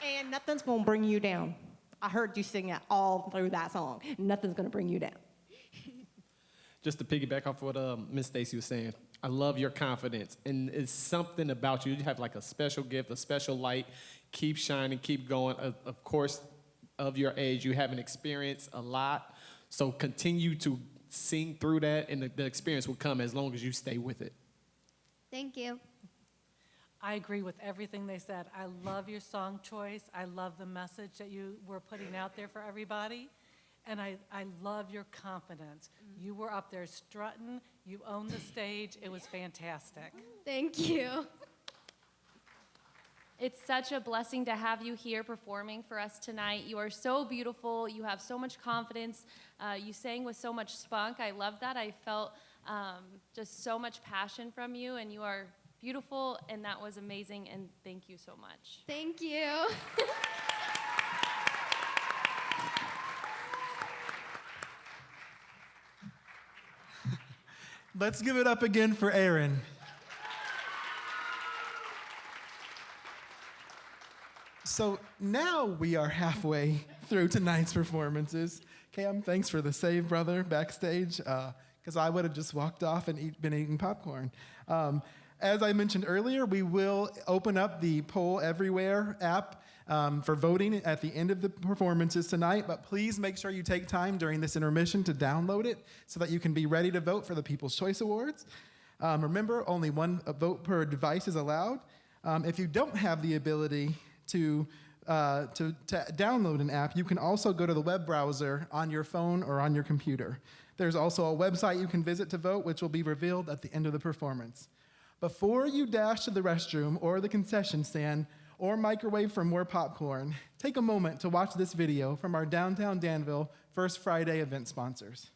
E: And nothing's gonna bring you down. I heard you sing that all through that song. Nothing's gonna bring you down.
C: Just to piggyback off what Miss Stacy was saying, I love your confidence, and it's something about you. You have like a special gift, a special light. Keep shining, keep going. Of course, of your age, you haven't experienced a lot, so continue to sing through that, and the experience will come as long as you stay with it.
O: Thank you.
D: I agree with everything they said. I love your song choice. I love the message that you were putting out there for everybody. And I love your confidence. You were up there strutting. You owned the stage. It was fantastic.
O: Thank you.
J: It's such a blessing to have you here performing for us tonight. You are so beautiful. You have so much confidence. You sang with so much spunk. I love that. I felt just so much passion from you, and you are beautiful, and that was amazing, and thank you so much.
O: Thank you.
A: Let's give it up again for Erin. So now we are halfway through tonight's performances. Cam, thanks for the save, brother, backstage, because I would have just walked off and been eating popcorn. As I mentioned earlier, we will open up the Poll Everywhere app for voting at the end of the performances tonight, but please make sure you take time during this intermission to download it so that you can be ready to vote for the People's Choice Awards. Remember, only one vote per device is allowed. If you don't have the ability to download an app, you can also go to the web browser on your phone or on your computer. There's also a website you can visit to vote, which will be revealed at the end of the performance. Before you dash to the restroom or the concession stand or microwave for more popcorn, take a moment to watch this video from our downtown Danville First Friday event sponsors.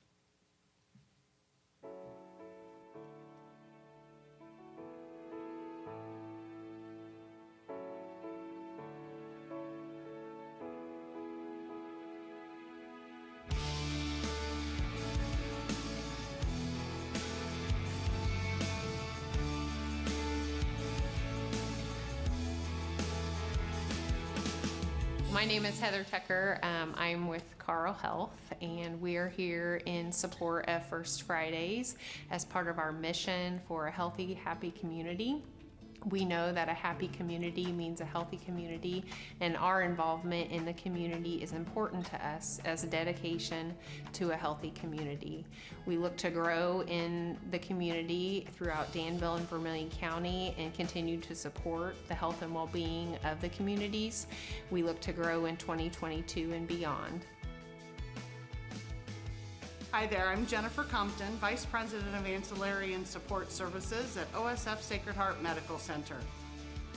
P: My name is Heather Tucker. I'm with Carl Health, and we are here in support of First Fridays as part of our mission for a healthy, happy community. We know that a happy community means a healthy community, and our involvement in the community is important to us as a dedication to a healthy community. We look to grow in the community throughout Danville and Vermilion County and continue to support the health and well-being of the communities. We look to grow in 2022 and beyond.
Q: Hi there, I'm Jennifer Compton, Vice President of Ancillary and Support Services at OSF Sacred Heart Medical Center.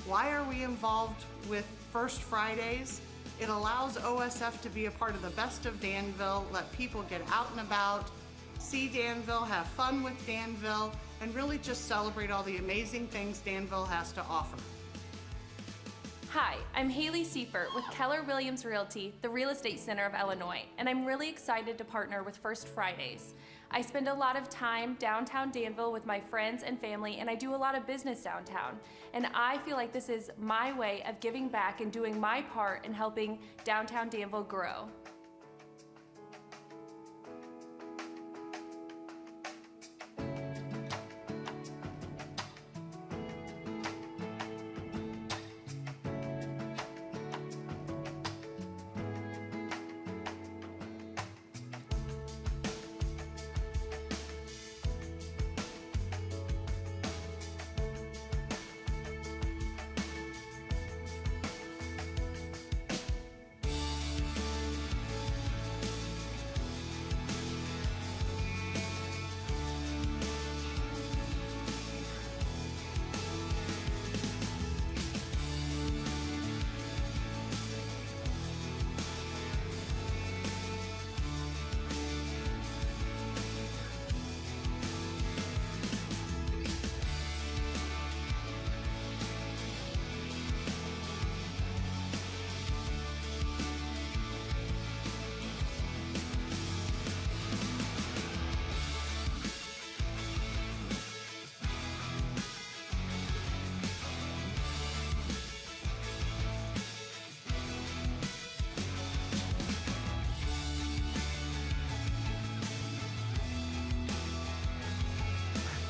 Q: Why are we involved with First Fridays? It allows OSF to be a part of the best of Danville, let people get out and about, see Danville, have fun with Danville, and really just celebrate all the amazing things Danville has to offer.
J: Hi, I'm Haley Seifer with Keller Williams Realty, the real estate center of Illinois, and I'm really excited to partner with First Fridays. I spend a lot of time downtown Danville with my friends and family, and I do a lot of business downtown. And I feel like this is my way of giving back and doing my part in helping downtown Danville grow.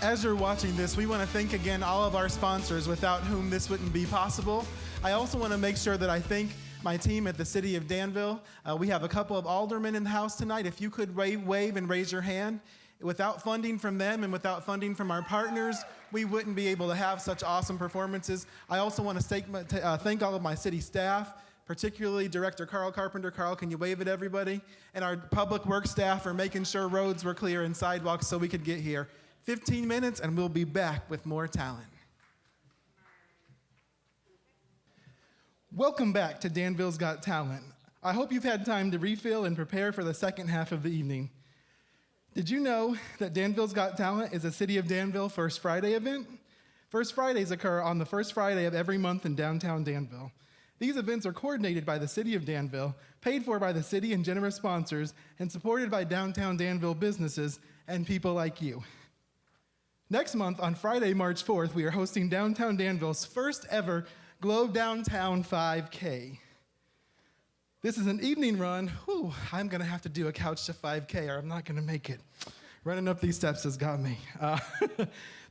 A: As you're watching this, we want to thank again all of our sponsors without whom this wouldn't be possible. I also want to make sure that I thank my team at the City of Danville. We have a couple of aldermen in the house tonight. If you could wave and raise your hand. Without funding from them and without funding from our partners, we wouldn't be able to have such awesome performances. I also want to thank all of my city staff, particularly Director Carl Carpenter. Carl, can you wave at everybody? And our public works staff for making sure roads were clear and sidewalks so we could get here. 15 minutes and we'll be back with more talent. Welcome back to Danville's Got Talent. I hope you've had time to refill and prepare for the second half of the evening. Did you know that Danville's Got Talent is a City of Danville First Friday event? First Fridays occur on the first Friday of every month in downtown Danville. These events are coordinated by the City of Danville, paid for by the city and generous sponsors, and supported by downtown Danville businesses and people like you. Next month, on Friday, March 4th, we are hosting downtown Danville's first ever Glow Downtown 5K. This is an evening run. Whew, I'm gonna have to do a couch to 5K or I'm not gonna make it. Running up these steps has got me.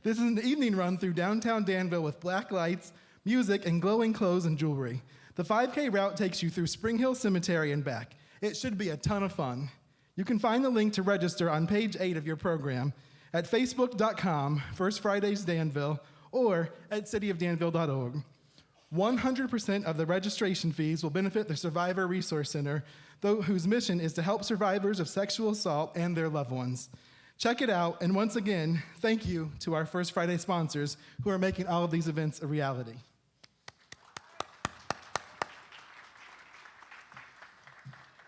A: This is an evening run through downtown Danville with black lights, music, and glowing clothes and jewelry. The 5K route takes you through Spring Hill Cemetery and back. It should be a ton of fun. You can find the link to register on page 8 of your program at facebook.com, First Fridays Danville, or at cityofdanville.org. 100% of the registration fees will benefit the Survivor Resource Center, whose mission is to help survivors of sexual assault and their loved ones. Check it out, and once again, thank you to our First Friday sponsors who are making all of these events a reality.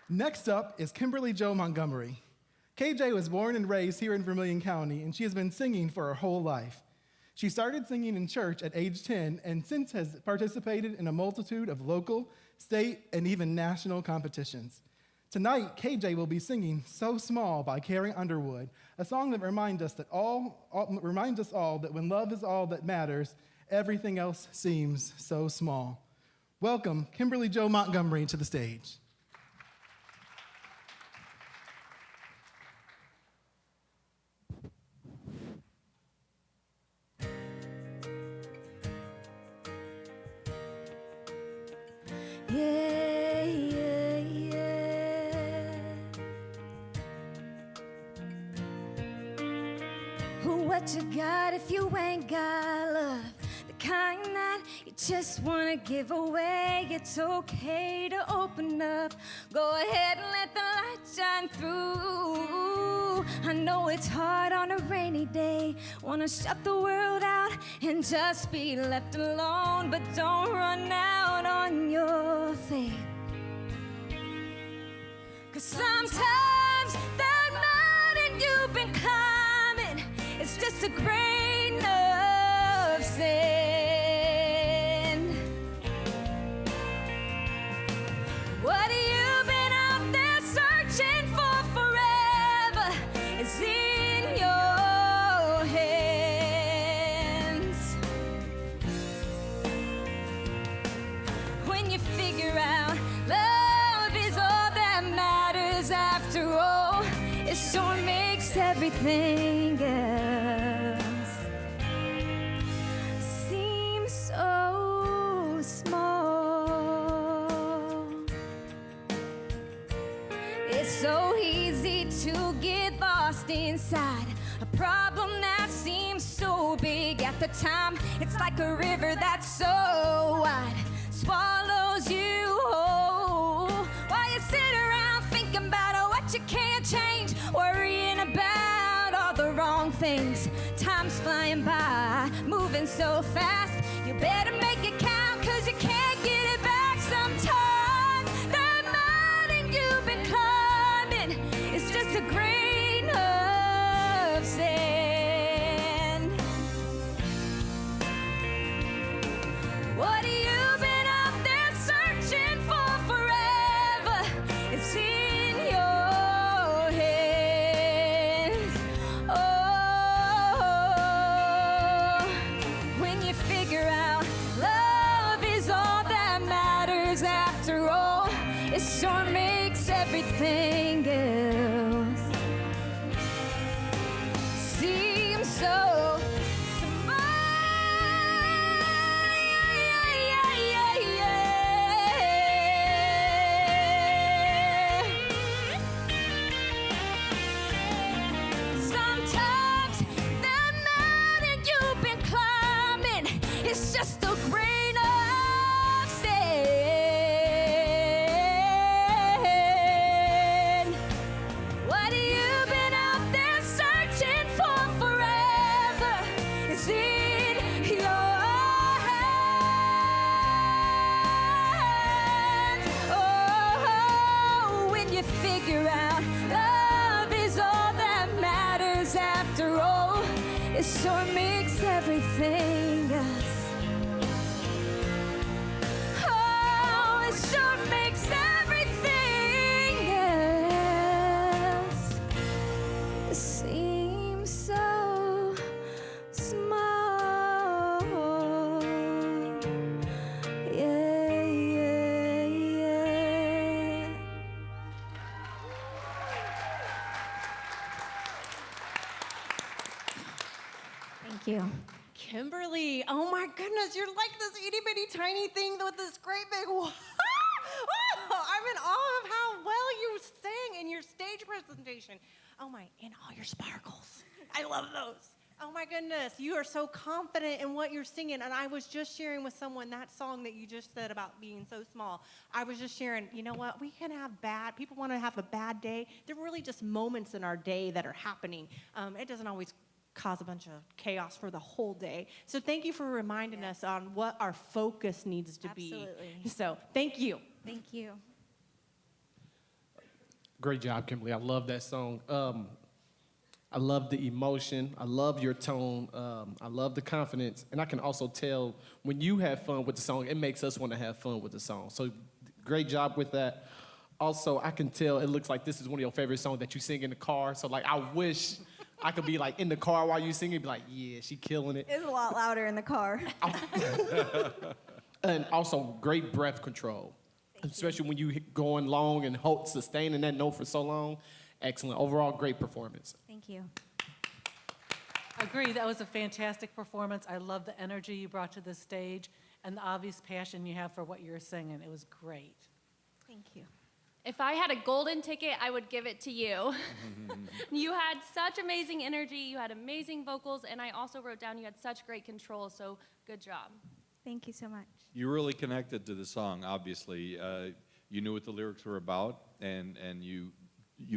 A: Next up is Kimberly Joe Montgomery. KJ was born and raised here in Vermilion County, and she has been singing for her whole life. She started singing in church at age 10 and since has participated in a multitude of local, state, and even national competitions. Tonight, KJ will be singing So Small by Carrie Underwood, a song that reminds us all that when love is all that matters, everything else seems so small. Welcome, Kimberly Joe Montgomery, to the stage.
O: Yeah, yeah, yeah. What you got if you ain't got love? The kind that you just wanna give away. It's okay to open up. Go ahead and let the light shine through. I know it's hard on a rainy day. Wanna shut the world out and just be left alone. But don't run out on your faith. 'Cause sometimes that mountain you've been climbing, it's just a grain of sand. makes everything else seem so small. It's so easy to get lost inside a problem that seems so big at the time. It's like a river that's so wide, swallows you whole, while you sit around thinking about what you can't change, worrying about all the wrong things. Time's flying by, moving so fast. You better make it count, 'cause you can't get it back sometime. That mountain you've been climbing is just a grain of sand. What have you been up there searching for forever? It's in your hands. Oh, when you figure out love is all that matters after all, it sure makes everything else seem so sometimes that mountain you've been climbing is just a grain of sand. What have you been out there searching for forever? It's in your hands. Oh, when you figure out love is all that matters after all, it sure makes everything else. Oh, it sure makes everything else seem so small. Yeah, yeah, yeah. Thank you.
E: Kimberly, oh my goodness, you're like this itty bitty tiny thing with this great big. Oh, I'm in awe of how well you sang in your stage presentation. Oh my, and all your sparkles. I love those. Oh my goodness, you are so confident in what you're singing. And I was just sharing with someone that song that you just said about being so small. I was just sharing, you know what, we can have people want to have a bad day. They're really just moments in our day that are happening. It doesn't always cause a bunch of chaos for the whole day. So thank you for reminding us on what our focus needs to be.
O: Absolutely.
E: So thank you.
O: Thank you.
C: Great job, Kimberly. I love that song. I love the emotion. I love your tone. I love the confidence. And I can also tell when you have fun with the song, it makes us want to have fun with the song. So great job with that. Also, I can tell it looks like this is one of your favorite songs that you sing in the car. So like, I wish I could be like in the car while you sing it, be like, yeah, she killing it.
O: It's a lot louder in the car.
C: And also great breath control, especially when you going long and sustaining that note for so long. Excellent. Overall, great performance.
O: Thank you.
D: Agree, that was a fantastic performance. I love the energy you brought to the stage and the obvious passion you have for what you're singing. It was great.
O: Thank you.
J: If I had a golden ticket, I would give it to you. You had such amazing energy, you had amazing vocals, and I also wrote down you had such great control, so good job.
O: Thank you so much.
F: You really connected to the song, obviously. You knew what the lyrics were about, and you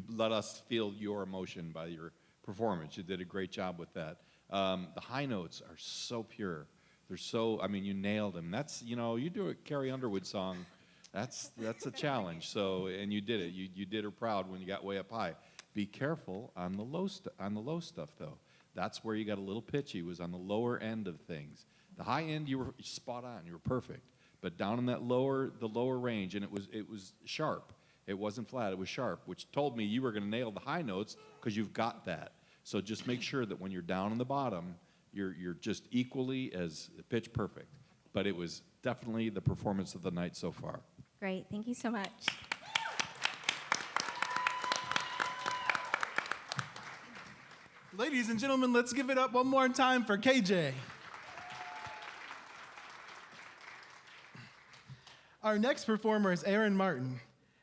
F: let us feel your emotion by your performance. You did a great job with that. The high notes are so pure. They're so, I mean, you nailed them. That's, you know, you do a Carrie Underwood song, that's a challenge. So, and you did it. You did her proud when you got way up high. Be careful on the low stuff, though. That's where you got a little pitchy, was on the lower end of things. The high end, you were spot on. You were perfect. But down in that the lower range, and it was sharp. It wasn't flat. It was sharp, which told me you were going to nail the high notes because you've got that. So just make sure that when you're down in the bottom, you're just equally as pitch perfect. But it was definitely the performance of the night so far.
O: Great. Thank you so much.
A: Ladies and gentlemen, let's give it up one more time for KJ. Our next performer is Aaron Martin.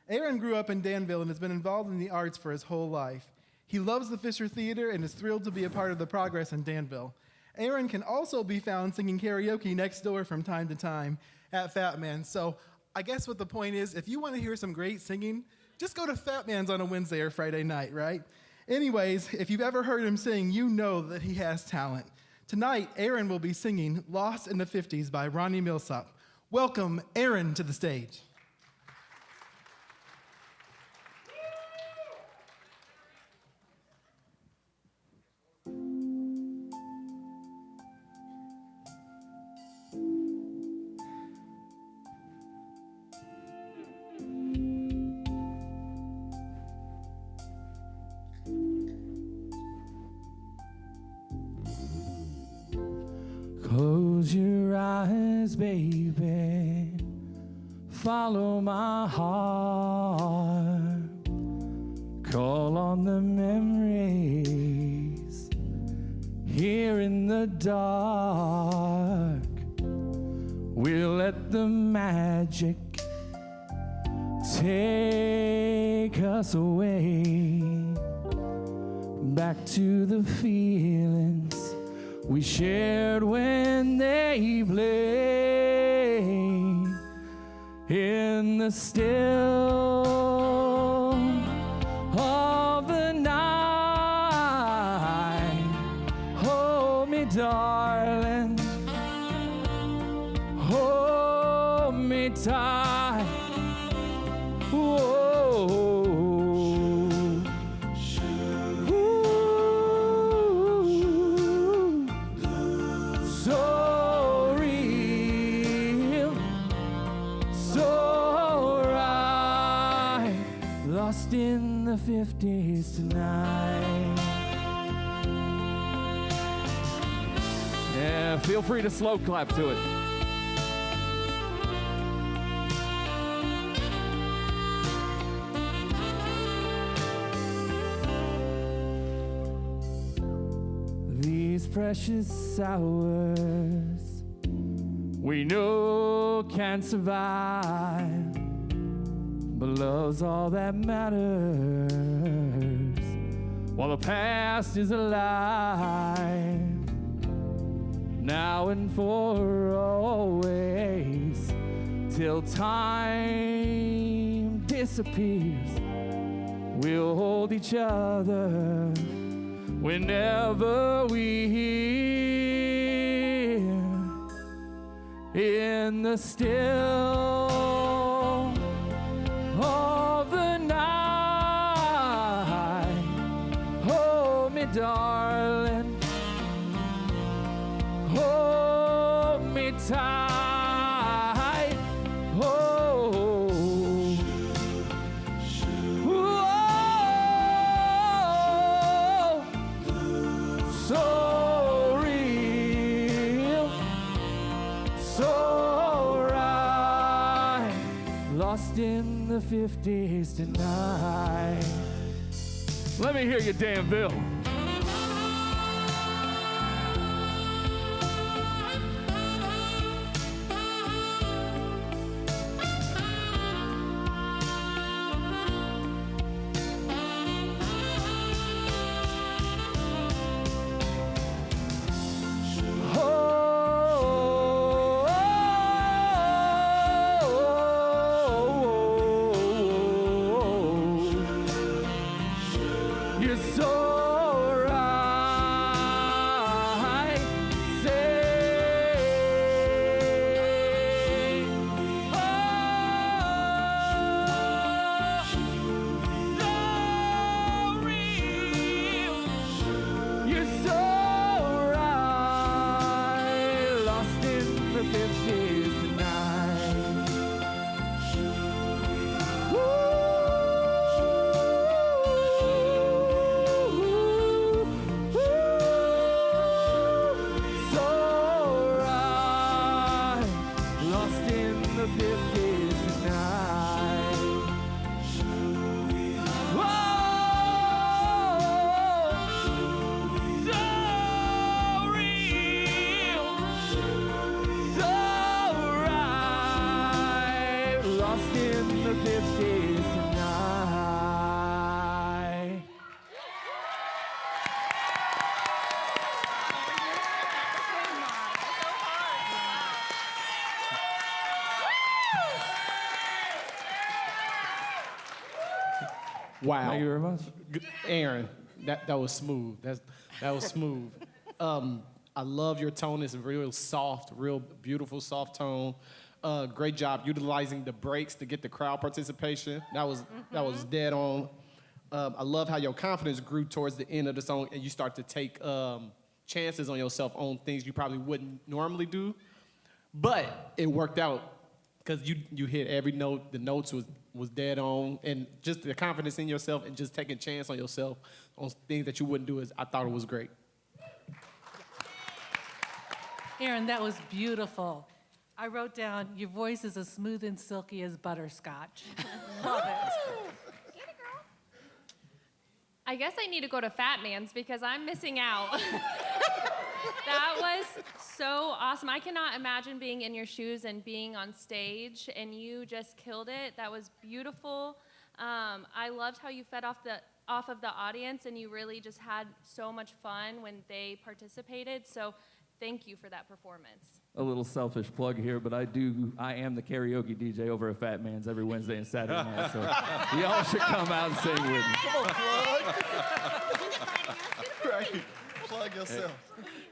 A: Aaron grew up in Danville and has been involved in the arts for his whole life. He loves the Fisher Theater and is thrilled to be a part of the progress in Danville. Aaron can also be found singing karaoke next door from time to time at Fat Man's. So I guess what the point is, if you want to hear some great singing, just go to Fat Man's on a Wednesday or Friday night, right? Anyways, if you've ever heard him sing, you know that he has talent. Tonight, Aaron will be singing Lost in the 50s by Ronnie Milsap. Welcome Aaron to the stage.
G: Close your eyes, baby, follow my heart, call on the memories here in the dark. We'll let the magic take us away back to the feelings we shared when they played in the still of the night. Hold me, darling, hold me tight. Whoa. Lost in the 50s tonight. Yeah, feel free to slow clap to it. These precious hours we know can't survive, but love's all that matters while the past is alive. Now and for always, till time disappears, we'll hold each other whenever we hear in the still of the night. Hold me, darling, hold me tight. Oh, whoa, so real, so right. Lost in the 50s tonight. Let me hear you, Danville. You're so
C: Wow.
G: Thank you very much.
C: Erin, that was smooth. That was smooth. I love your tone. It's real soft, real beautiful, soft tone. Great job utilizing the breaks to get the crowd participation. That was dead on. I love how your confidence grew towards the end of the song, and you start to take chances on yourself on things you probably wouldn't normally do. But it worked out because you hit every note. The notes was dead on, and just the confidence in yourself and just taking a chance on yourself on things that you wouldn't do. I thought it was great.
D: Erin, that was beautiful. I wrote down, your voice is as smooth and silky as butterscotch. Love it.
J: I guess I need to go to Fat Man's because I'm missing out. That was so awesome. I cannot imagine being in your shoes and being on stage, and you just killed it. That was beautiful. I loved how you fed off of the audience, and you really just had so much fun when they participated. So thank you for that performance.
G: A little selfish plug here, but I am the karaoke DJ over at Fat Man's every Wednesday and Saturday night, so y'all should come out and sing with me.
I: Come on, plug. Right. Plug yourself.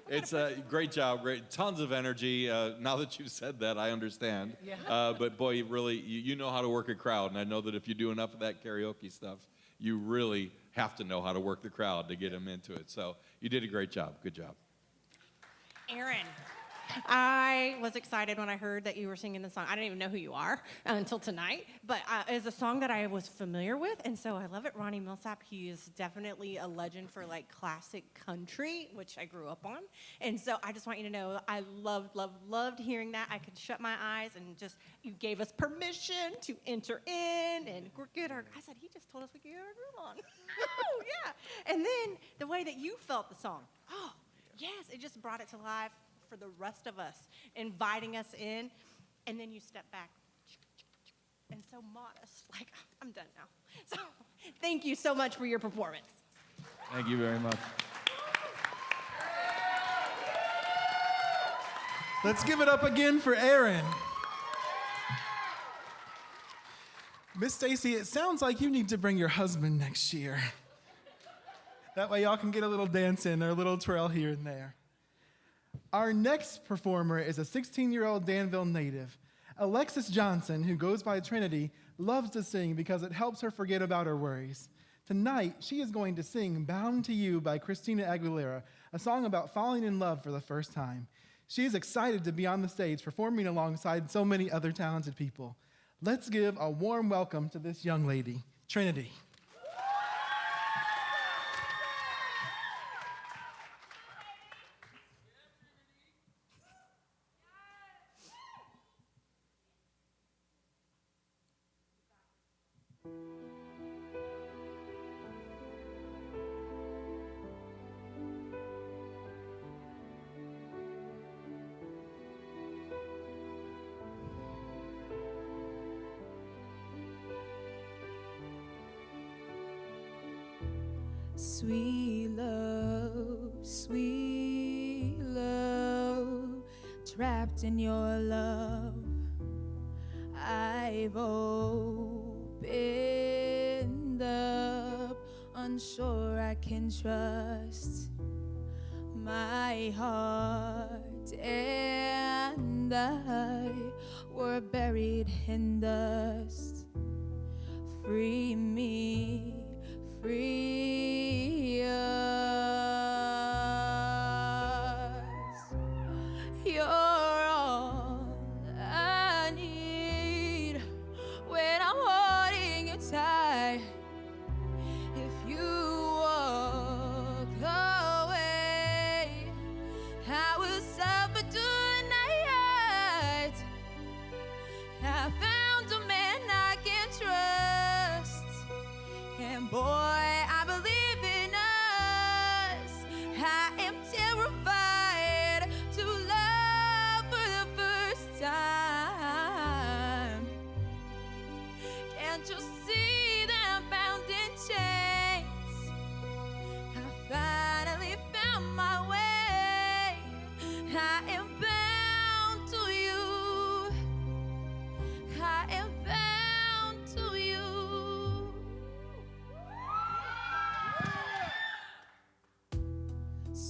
F: It's a great job, tons of energy. Now that you've said that, I understand.
D: Yeah.
F: But boy, you know how to work a crowd, and I know that if you do enough of that karaoke stuff, you really have to know how to work the crowd to get them into it. So you did a great job. Good job.
E: Erin, I was excited when I heard that you were singing the song. I didn't even know who you are until tonight, but it's a song that I was familiar with, and so I love it. Ronnie Millsap, he is definitely a legend for like classic country, which I grew up on, and so I just want you to know I loved hearing that. I could shut my eyes and just, you gave us permission to enter in and get our, I said, he just told us we could get our groove on. Oh, yeah. And then the way that you felt the song, oh, yes, it just brought it to life for the rest of us, inviting us in, and then you step back, and so modest, like, I'm done now. So thank you so much for your performance.
G: Thank you very much.
A: Let's give it up again for Erin. Miss Stacy, it sounds like you need to bring your husband next year. That way y'all can get a little dance in or a little twirl here and there. Our next performer is a 16-year-old Danville native. Alexis Johnson, who goes by Trinity, loves to sing because it helps her forget about her worries. Tonight, she is going to sing Bound to You by Christina Aguilera, a song about falling in love for the first time. She is excited to be on the stage performing alongside so many other talented people. Let's give a warm welcome to this young lady, Trinity.
B: Sweet love, trapped in your love, I've opened up, unsure I can trust my heart and I were buried in dust. Free me, free us. You're all I need when I'm holding you tight. If you walk away, I will suffer tonight. I found a man I can trust, and boy, I believe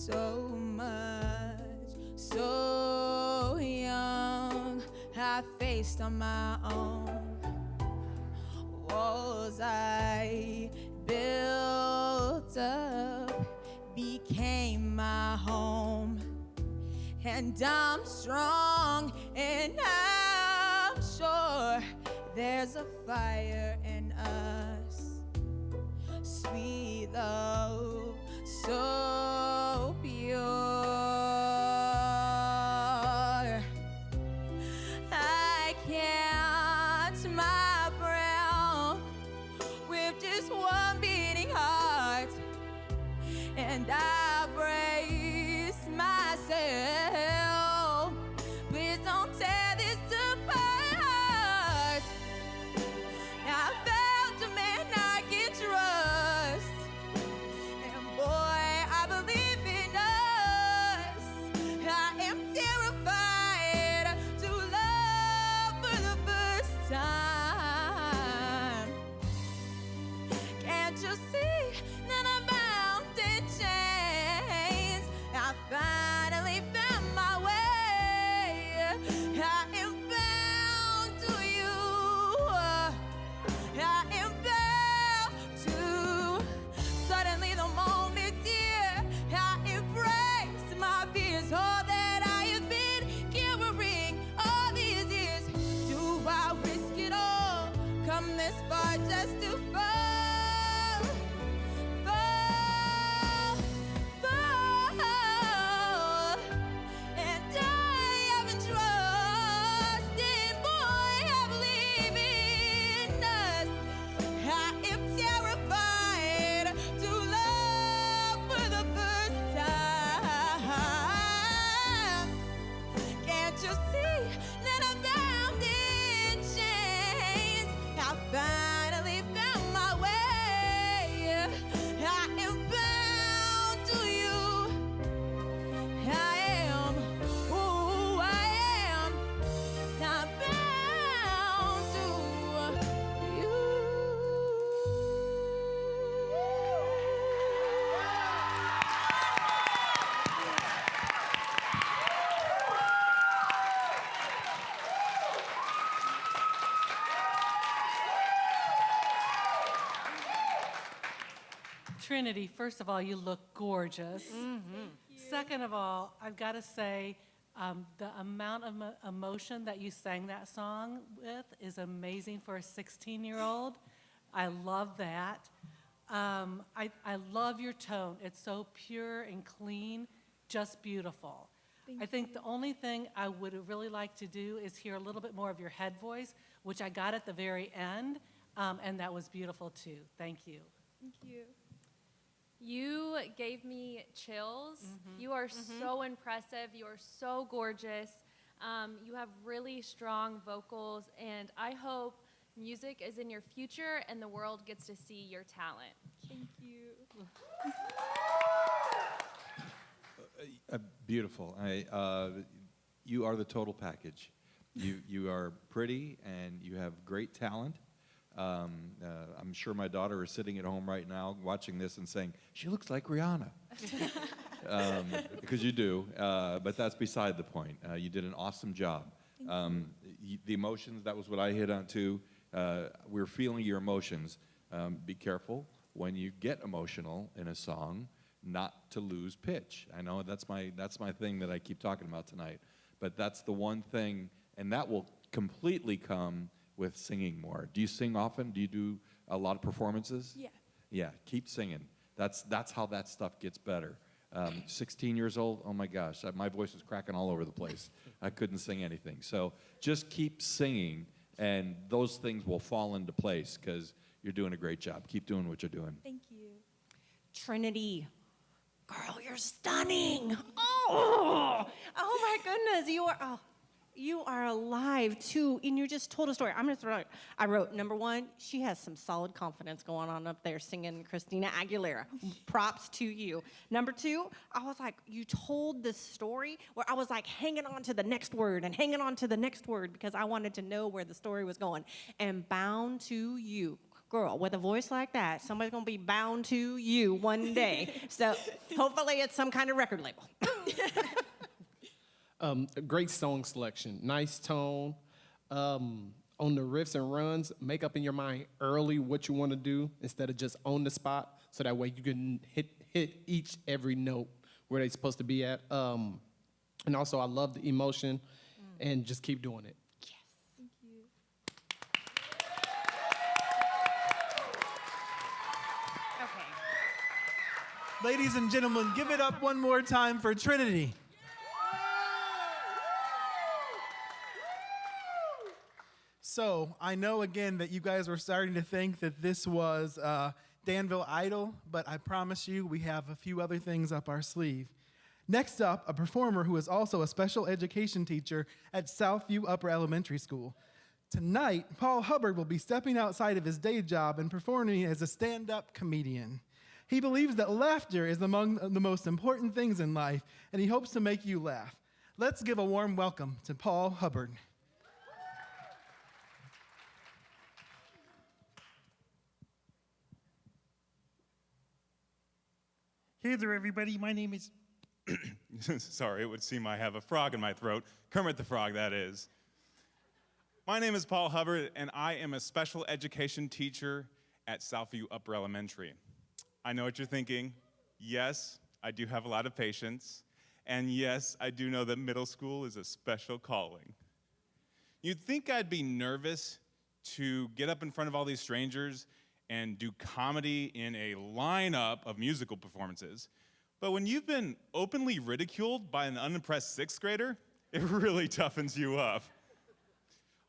B: so much, so young, I faced on my own. Walls I built up became my home. And I'm strong and I'm sure there's a fire in us. Sweet love, so pure. I catch my breath with just one beating heart, and I brace myself. Please don't tear this apart. I found a man I can trust, and boy, I believe in us. I am terrified to love for the first time. Can't you see that I'm bound in chains? I finally found my way. I am bound to you. I am bound to. Suddenly the moment's here. I embrace my fears. All that I have been carrying all these years. Do I risk it all? Come this far just to fall, fall, fall. And I haven't trusted, boy, I believe in us. I am terrified to love for the first time. Can't you see that I'm bound in chains? I finally found my way. I am bound to you. I am who I am. I'm bound to you.
D: Trinity, first of all, you look gorgeous. Second of all, I've got to say, the amount of emotion that you sang that song with is amazing for a 16-year-old. I love that. I love your tone. It's so pure and clean, just beautiful. I think the only thing I would really like to do is hear a little bit more of your head voice, which I got at the very end, and that was beautiful too. Thank you.
J: Thank you. You gave me chills. You are so impressive. You are so gorgeous. You have really strong vocals, and I hope music is in your future and the world gets to see your talent. Thank you.
F: Beautiful. You are the total package. You are pretty and you have great talent. I'm sure my daughter is sitting at home right now watching this and saying, she looks like Rihanna. Because you do, but that's beside the point. You did an awesome job. The emotions, that was what I hit on too. We're feeling your emotions. Be careful when you get emotional in a song not to lose pitch. I know that's my thing that I keep talking about tonight, but that's the one thing, and that will completely come with singing more. Do you sing often? Do you do a lot of performances?
J: Yeah.
F: Yeah, keep singing. That's how that stuff gets better. 16 years old, oh my gosh, my voice was cracking all over the place. I couldn't sing anything. So just keep singing, and those things will fall into place because you're doing a great job. Keep doing what you're doing.
J: Thank you.
E: Trinity, girl, you're stunning. Oh my goodness, you are alive too, and you just told a story. I'm gonna throw it. I wrote, number one, she has some solid confidence going on up there singing Christina Aguilera. Props to you. Number two, I was like, you told this story where I was like hanging on to the next word and hanging on to the next word because I wanted to know where the story was going. And bound to you. girl, with a voice like that, somebody's gonna be bound to you one day. So hopefully it's some kind of record label.
C: A great song selection, nice tone. On the riffs and runs, make up in your mind early what you want to do instead of just on the spot, so that way you can hit every note where they're supposed to be at. And also, I love the emotion, and just keep doing it.
J: Thank you.
E: Okay.
A: Ladies and gentlemen, give it up one more time for Trinity. So, I know again that you guys were starting to think that this was Danville Idol, but I promise you we have a few other things up our sleeve. Next up, a performer who is also a special education teacher at Southview Upper Elementary School. Tonight, Paul Hubbard will be stepping outside of his day job and performing as a stand-up comedian. He believes that laughter is among the most important things in life, and he hopes to make you laugh. Let's give a warm welcome to Paul Hubbard.
R: Hey there, everybody. My name is... Sorry, it would seem I have a frog in my throat. Kermit the Frog, that is. My name is Paul Hubbard, and I am a special education teacher at Southview Upper Elementary. I know what you're thinking. Yes, I do have a lot of patience. And yes, I do know that middle school is a special calling. You'd think I'd be nervous to get up in front of all these strangers and do comedy in a lineup of musical performances. But when you've been openly ridiculed by an unimpressed sixth grader, it really toughens you up.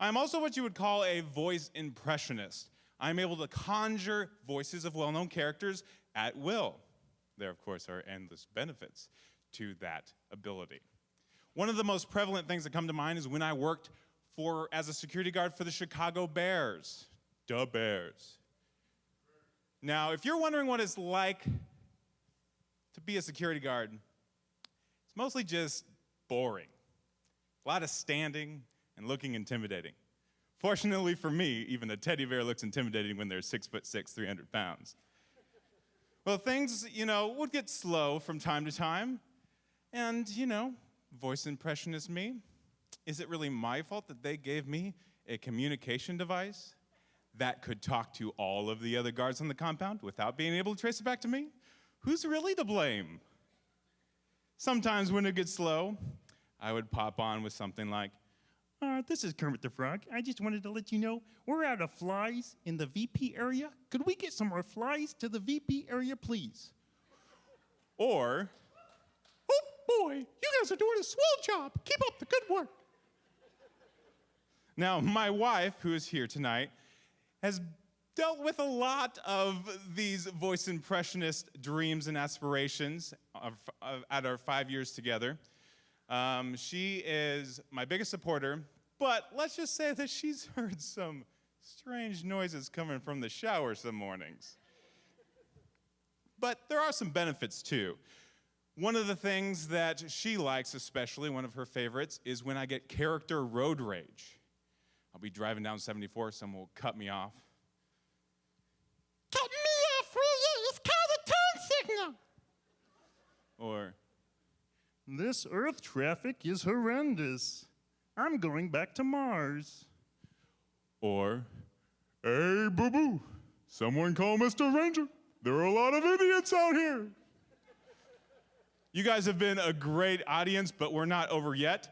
R: I'm also what you would call a voice impressionist. I'm able to conjure voices of well-known characters at will. There, of course, are endless benefits to that ability. One of the most prevalent things that come to mind is when I worked as a security guard for the Chicago Bears. Da Bears. Now, if you're wondering what it's like to be a security guard, it's mostly just boring. A lot of standing and looking intimidating. Fortunately for me, even a teddy bear looks intimidating when they're 6'6", 300 pounds. Well, things, would get slow from time to time. And, voice impressionist me, is it really my fault that they gave me a communication device that could talk to all of the other guards on the compound without being able to trace it back to me? Who's really to blame? Sometimes when it gets slow, I would pop on with something like, this is Kermit the Frog. I just wanted to let you know we're out of flies in the VP area. Could we get some more flies to the VP area, please? Or, oh boy, you guys are doing a swell job. Keep up the good work. Now, my wife, who is here tonight, has dealt with a lot of these voice impressionist dreams and aspirations at our 5 years together. She is my biggest supporter, but let's just say that she's heard some strange noises coming from the shower some mornings. But there are some benefits too. One of the things that she likes especially, one of her favorites, is when I get character road rage. I'll be driving down 74, someone will cut me off. Cut me off, will you? It's called a turn signal. Or, this Earth traffic is horrendous. I'm going back to Mars. Or, hey, boo-boo, someone call Mr. Ranger. There are a lot of idiots out here. You guys have been a great audience, but we're not over yet.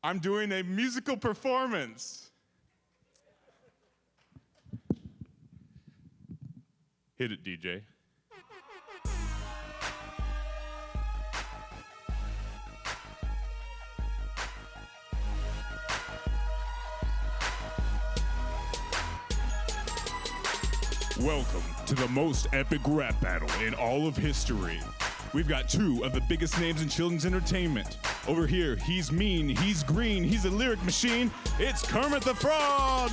R: I'm doing a musical performance. Hit it, DJ. Welcome to the most epic rap battle in all of history. We've got two of the biggest names in children's entertainment. Over here, he's mean, he's green, he's a lyric machine. It's Kermit the Frog.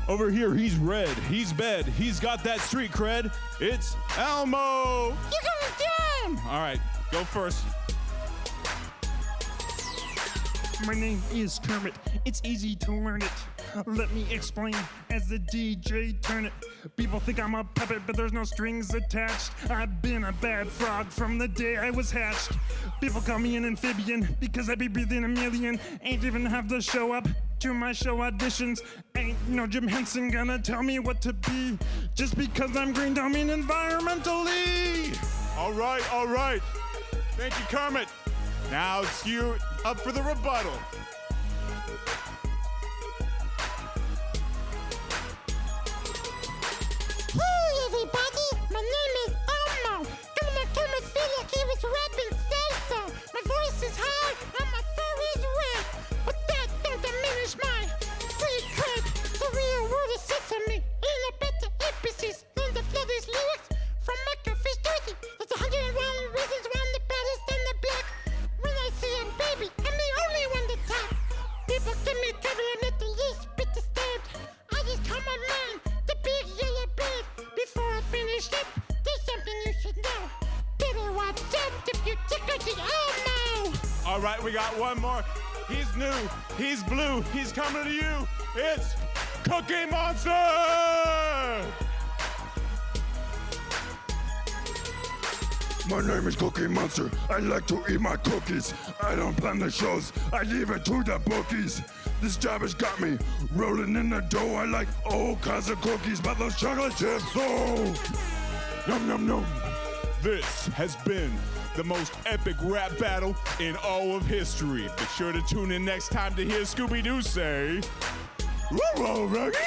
R: Over here, he's red, he's bed, he's got that street cred. It's Elmo. You're going down. All right, go first. My name is Kermit. It's easy to learn it.
N: Let me explain as the DJ turn it. People think I'm a puppet, but there's no strings attached. I've been a bad frog from the day I was hatched. People call me an amphibian because I be breathing a million. Ain't even have to show up to my show auditions. Ain't no Jim Henson gonna tell me what to be. Just because I'm green don't mean environmentally.
R: All right. Thank you, Kermit. Now it's you up for the rebuttal.
S: Hey everybody, my name is Elmo. Come feel like he was rapping Seifer. My voice is high and my fur is red, but that don't diminish my secret. The real word is sesame, ain't a better emphasis than the flood's lyrics from Memphis, Jersey. There's 101 reasons why I'm the baddest and the black. When I say I'm baby, I'm the only one to top. People give me cover and let the yeast spit the stab. I just call my man the big yellow bird. Before I finish up, there's something you should know. Better watch out if you tickle the Elmo.
R: All right, we got one more. He's new, he's blue, he's coming to you. It's Cookie Monster!
T: My name is Cookie Monster. I like to eat my cookies. I don't plan the shows. I leave it to the bookies. This job has got me rolling in the dough. I like all kinds of cookies, but those chocolate chips, oh, num num num.
R: This has been the most epic rap battle in all of history. Be sure to tune in next time to hear Scooby-Doo say, "Whoa, Raggy!"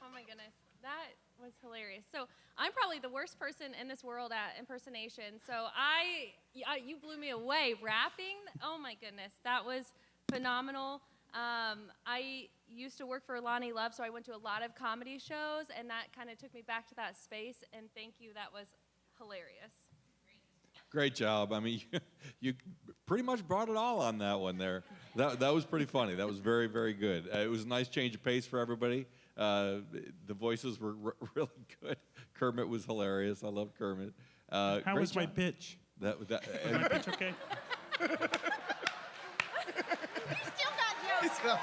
J: Oh my goodness, that was hilarious. So I'm probably the worst person in this world at impersonation. So you blew me away rapping. Oh my goodness, that was phenomenal. I used to work for Lonnie Love, so I went to a lot of comedy shows, and that kind of took me back to that space. And thank you, that was hilarious.
F: Great job. I mean, you pretty much brought it all on that one there. That was pretty funny. That was very, very good. It was a nice change of pace for everybody. The voices were really good. Kermit was hilarious. I loved Kermit.
N: How was my pitch?
F: Was
N: my pitch okay?
I: He still got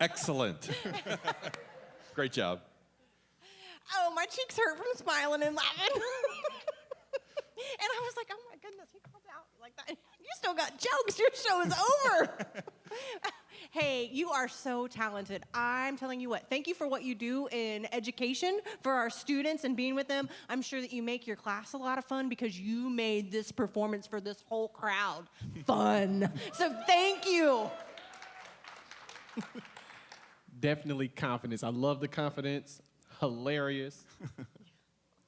F: Excellent. Great job.
E: Oh, my cheeks hurt from smiling and laughing. And I was like, oh my goodness, he called out like that. You still got jokes. Your show is over. Hey, you are so talented. I'm telling you what, thank you for what you do in education for our students and being with them. I'm sure that you make your class a lot of fun because you made this performance for this whole crowd fun. So thank you.
C: Definitely confidence. I love the confidence. Hilarious.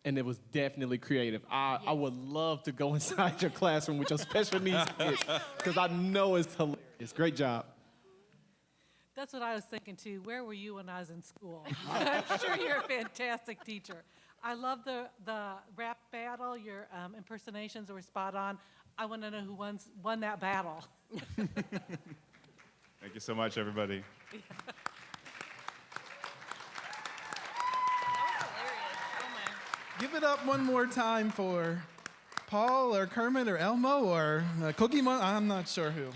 C: And it was definitely creative. I would love to go inside your classroom with your special needs kids because I know it's hilarious. Great job.
D: That's what I was thinking too. Where were you when I was in school? I'm sure you're a fantastic teacher. I love the rap battle. Your impersonations were spot on. I want to know who won that battle.
R: Thank you so much, everybody.
A: Give it up one more time for Paul or Kermit or Elmo or Cookie Monster. I'm not sure who.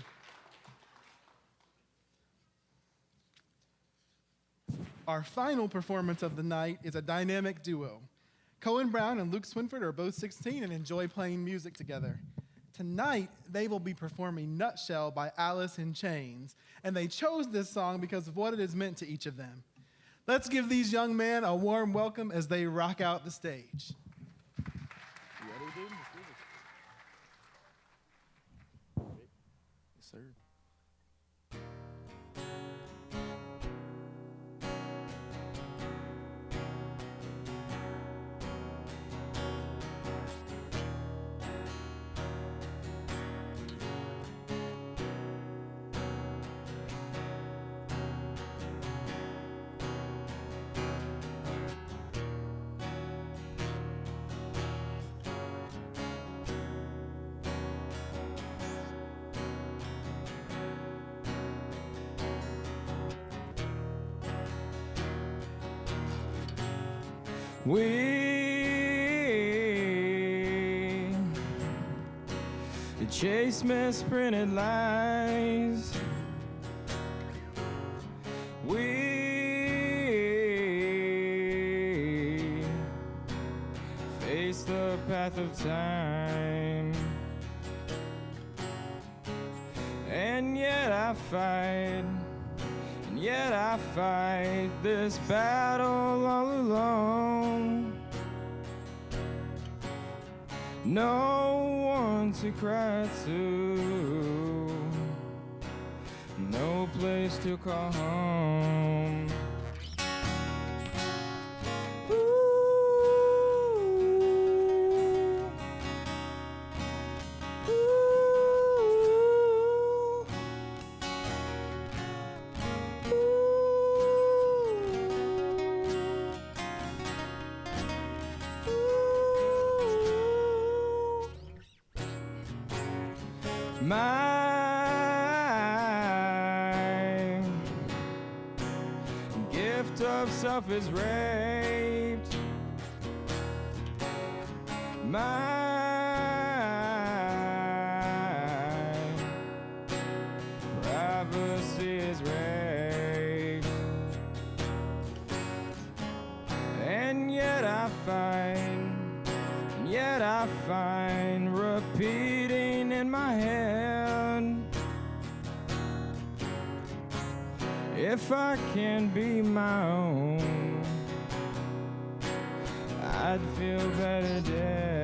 A: Our final performance of the night is a dynamic duo. Cohen Brown and Luke Swinford are both 16 and enjoy playing music together. Tonight, they will be performing Nutshell by Alice in Chains, and they chose this song because of what it has meant to each of them. Let's give these young men a warm welcome as they rock out the stage.
I: Yes, sir.
B: We chase misprinted lies. We face the path of time. And yet I fight, and yet I fight this battle all alone. No one to cry to, no place to call home. My gift of self is raped. My privacy is raped. And yet I find repeating in my head, if I can be my own, I'd feel better dead.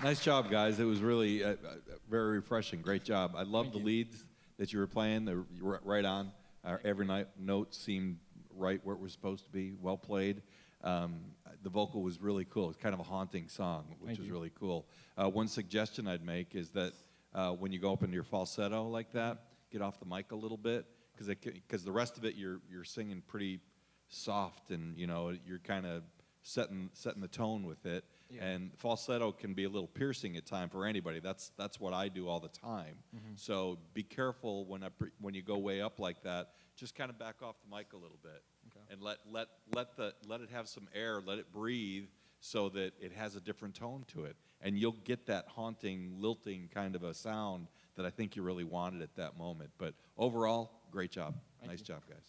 F: Nice job, guys. It was really very refreshing. Great job. I love the leads that you were playing. They were right on. Every note seemed right where it was supposed to be. Well played. The vocal was really cool. It's kind of a haunting song, which is really cool. One suggestion I'd make is that when you go up into your falsetto like that, get off the mic a little bit, because the rest of it you're singing pretty soft, and you're kind of setting the tone with it. Yeah. And falsetto can be a little piercing at times for anybody. That's what I do all the time. Mm-hmm. So be careful when you go way up like that. Just kind of back off the mic a little bit, and let it have some air. Let it breathe so that it has a different tone to it, and you'll get that haunting, lilting kind of a sound that I think you really wanted at that moment. But overall, great job. Nice job, guys.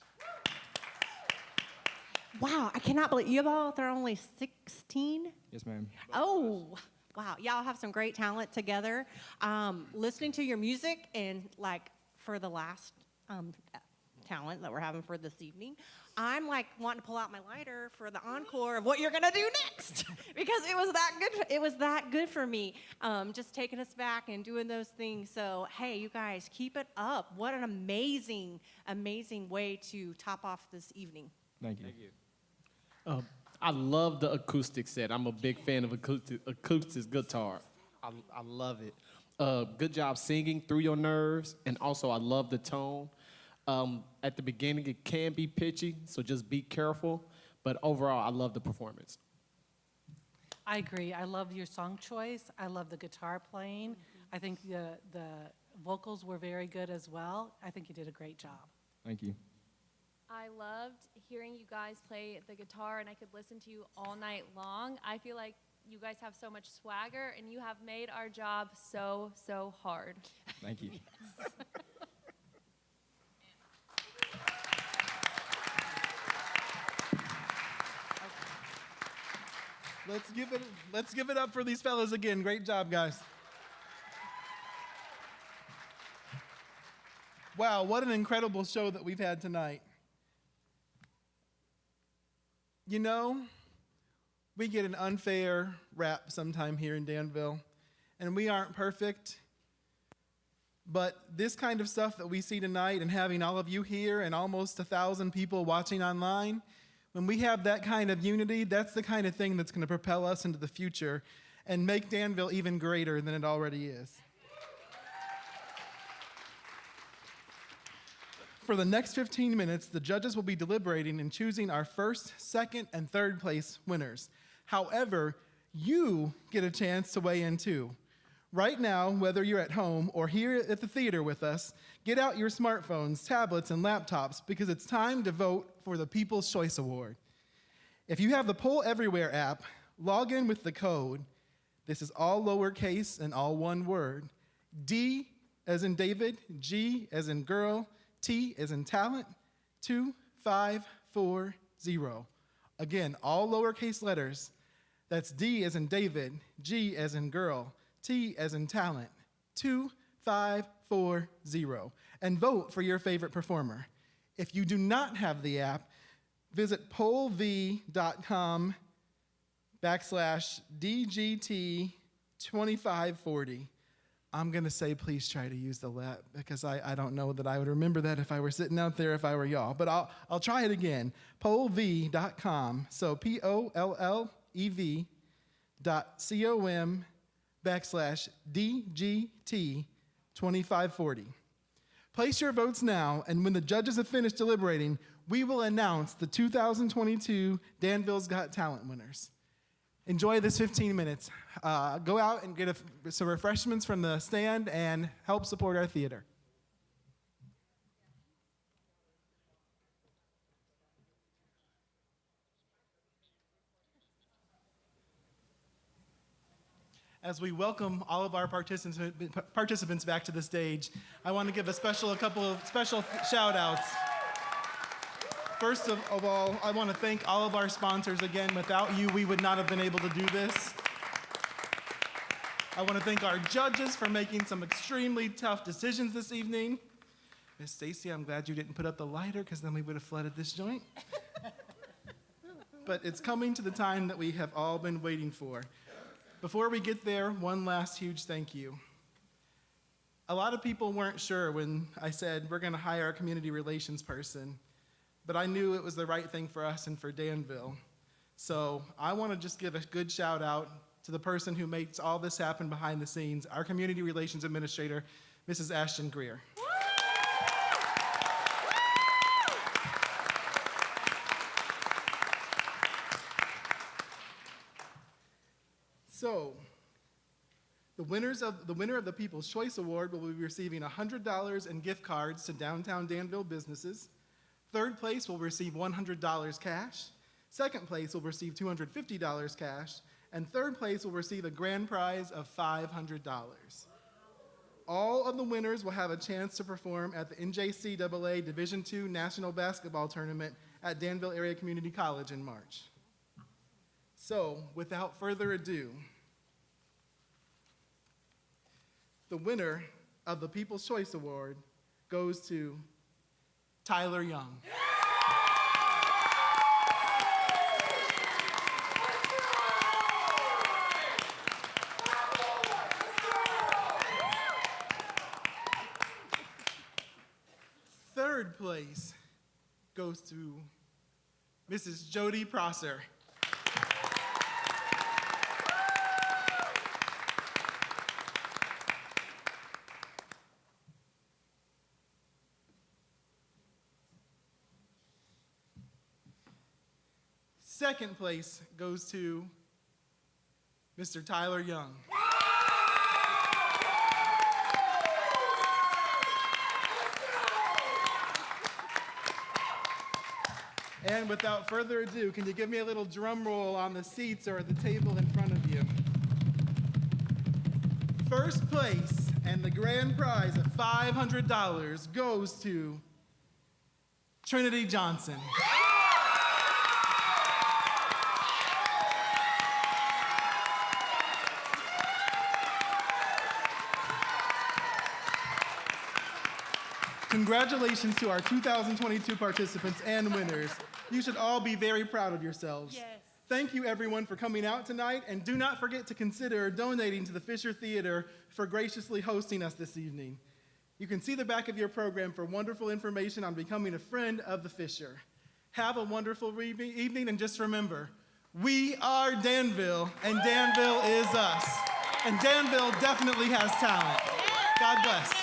E: Wow, I cannot believe you all. They're only 16.
B: Yes, ma'am.
E: Oh, wow. Y'all have some great talent together. Listening to your music and for the last talent that we're having for this evening, I'm wanting to pull out my lighter for the encore of what you're gonna do next because it was that good. It was that good for me. Just taking us back and doing those things. So hey, you guys, keep it up. What an amazing, amazing way to top off this evening.
B: Thank you. Thank you.
C: I love the acoustic set. I'm a big fan of acoustic guitar. I love it. Good job singing through your nerves, and also I love the tone. At the beginning, it can be pitchy, so just be careful. But overall, I love the performance.
D: I agree. I love your song choice. I love the guitar playing. I think the vocals were very good as well. I think you did a great job.
B: Thank you.
J: I loved hearing you guys play the guitar, and I could listen to you all night long. I feel like you guys have so much swagger, and you have made our job so, so hard.
G: Thank you.
A: Let's give it up for these fellas again. Great job, guys. Wow, what an incredible show that we've had tonight. You know, we get an unfair rap sometime here in Danville, and we aren't perfect. But this kind of stuff that we see tonight, and having all of you here and almost 1,000 people watching online, when we have that kind of unity, that's the kind of thing that's going to propel us into the future and make Danville even greater than it already is. For the next 15 minutes, the judges will be deliberating and choosing our first, second, and third place winners. However, you get a chance to weigh in too. Right now, whether you're at home or here at the theater with us, get out your smartphones, tablets, and laptops because it's time to vote for the People's Choice Award. If you have the Poll Everywhere app, log in with the code. This is all lowercase and all one word. D as in David, G as in girl, T as in talent, 2540. Again, all lowercase letters. That's D as in David, G as in girl, T as in talent, 2540. And vote for your favorite performer. If you do not have the app, visit pollv.com/DGT2540. I'm going to say please try to use the app because I don't know that I would remember that if I were sitting out there if I were y'all. But I'll try it again. pollv.com, so POLLEV.com/DGT2540. Place your votes now, and when the judges have finished deliberating, we will announce the 2022 Danville's Got Talent winners. Enjoy this 15 minutes. Go out and get some refreshments from the stand and help support our theater. As we welcome all of our participants back to the stage, I want to give a couple of special shout outs. First of all, I want to thank all of our sponsors again. Without you, we would not have been able to do this. I want to thank our judges for making some extremely tough decisions this evening. Miss Stacy, I'm glad you didn't put up the lighter because then we would have flooded this joint. But it's coming to the time that we have all been waiting for. Before we get there, one last huge thank you. A lot of people weren't sure when I said we're going to hire a community relations person, but I knew it was the right thing for us and for Danville. So I want to just give a good shout out to the person who makes all this happen behind the scenes, our community relations administrator, Mrs. Ashton Greer. So, the winner of the People's Choice Award will be receiving $100 in gift cards to downtown Danville businesses. Third place will receive $100 cash. Second place will receive $250 cash. And third place will receive a grand prize of $500. All of the winners will have a chance to perform at the NJCAA Division II National Basketball Tournament at Danville Area Community College in March. So, without further ado, the winner of the People's Choice Award goes to Tyler Young. Third place goes to Mrs. Jody Prosser. Second place goes to Mr. Tyler Young. And without further ado, can you give me a little drum roll on the seats or the table in front of you? First place and the grand prize of $500 goes to Trinity Johnson. Congratulations to our 2022 participants and winners. You should all be very proud of yourselves.
D: Yes.
A: Thank you everyone for coming out tonight, and do not forget to consider donating to the Fisher Theater for graciously hosting us this evening. You can see the back of your program for wonderful information on becoming a friend of the Fisher. Have a wonderful evening, and just remember, we are Danville, and Danville is us. And Danville definitely has talent. God bless.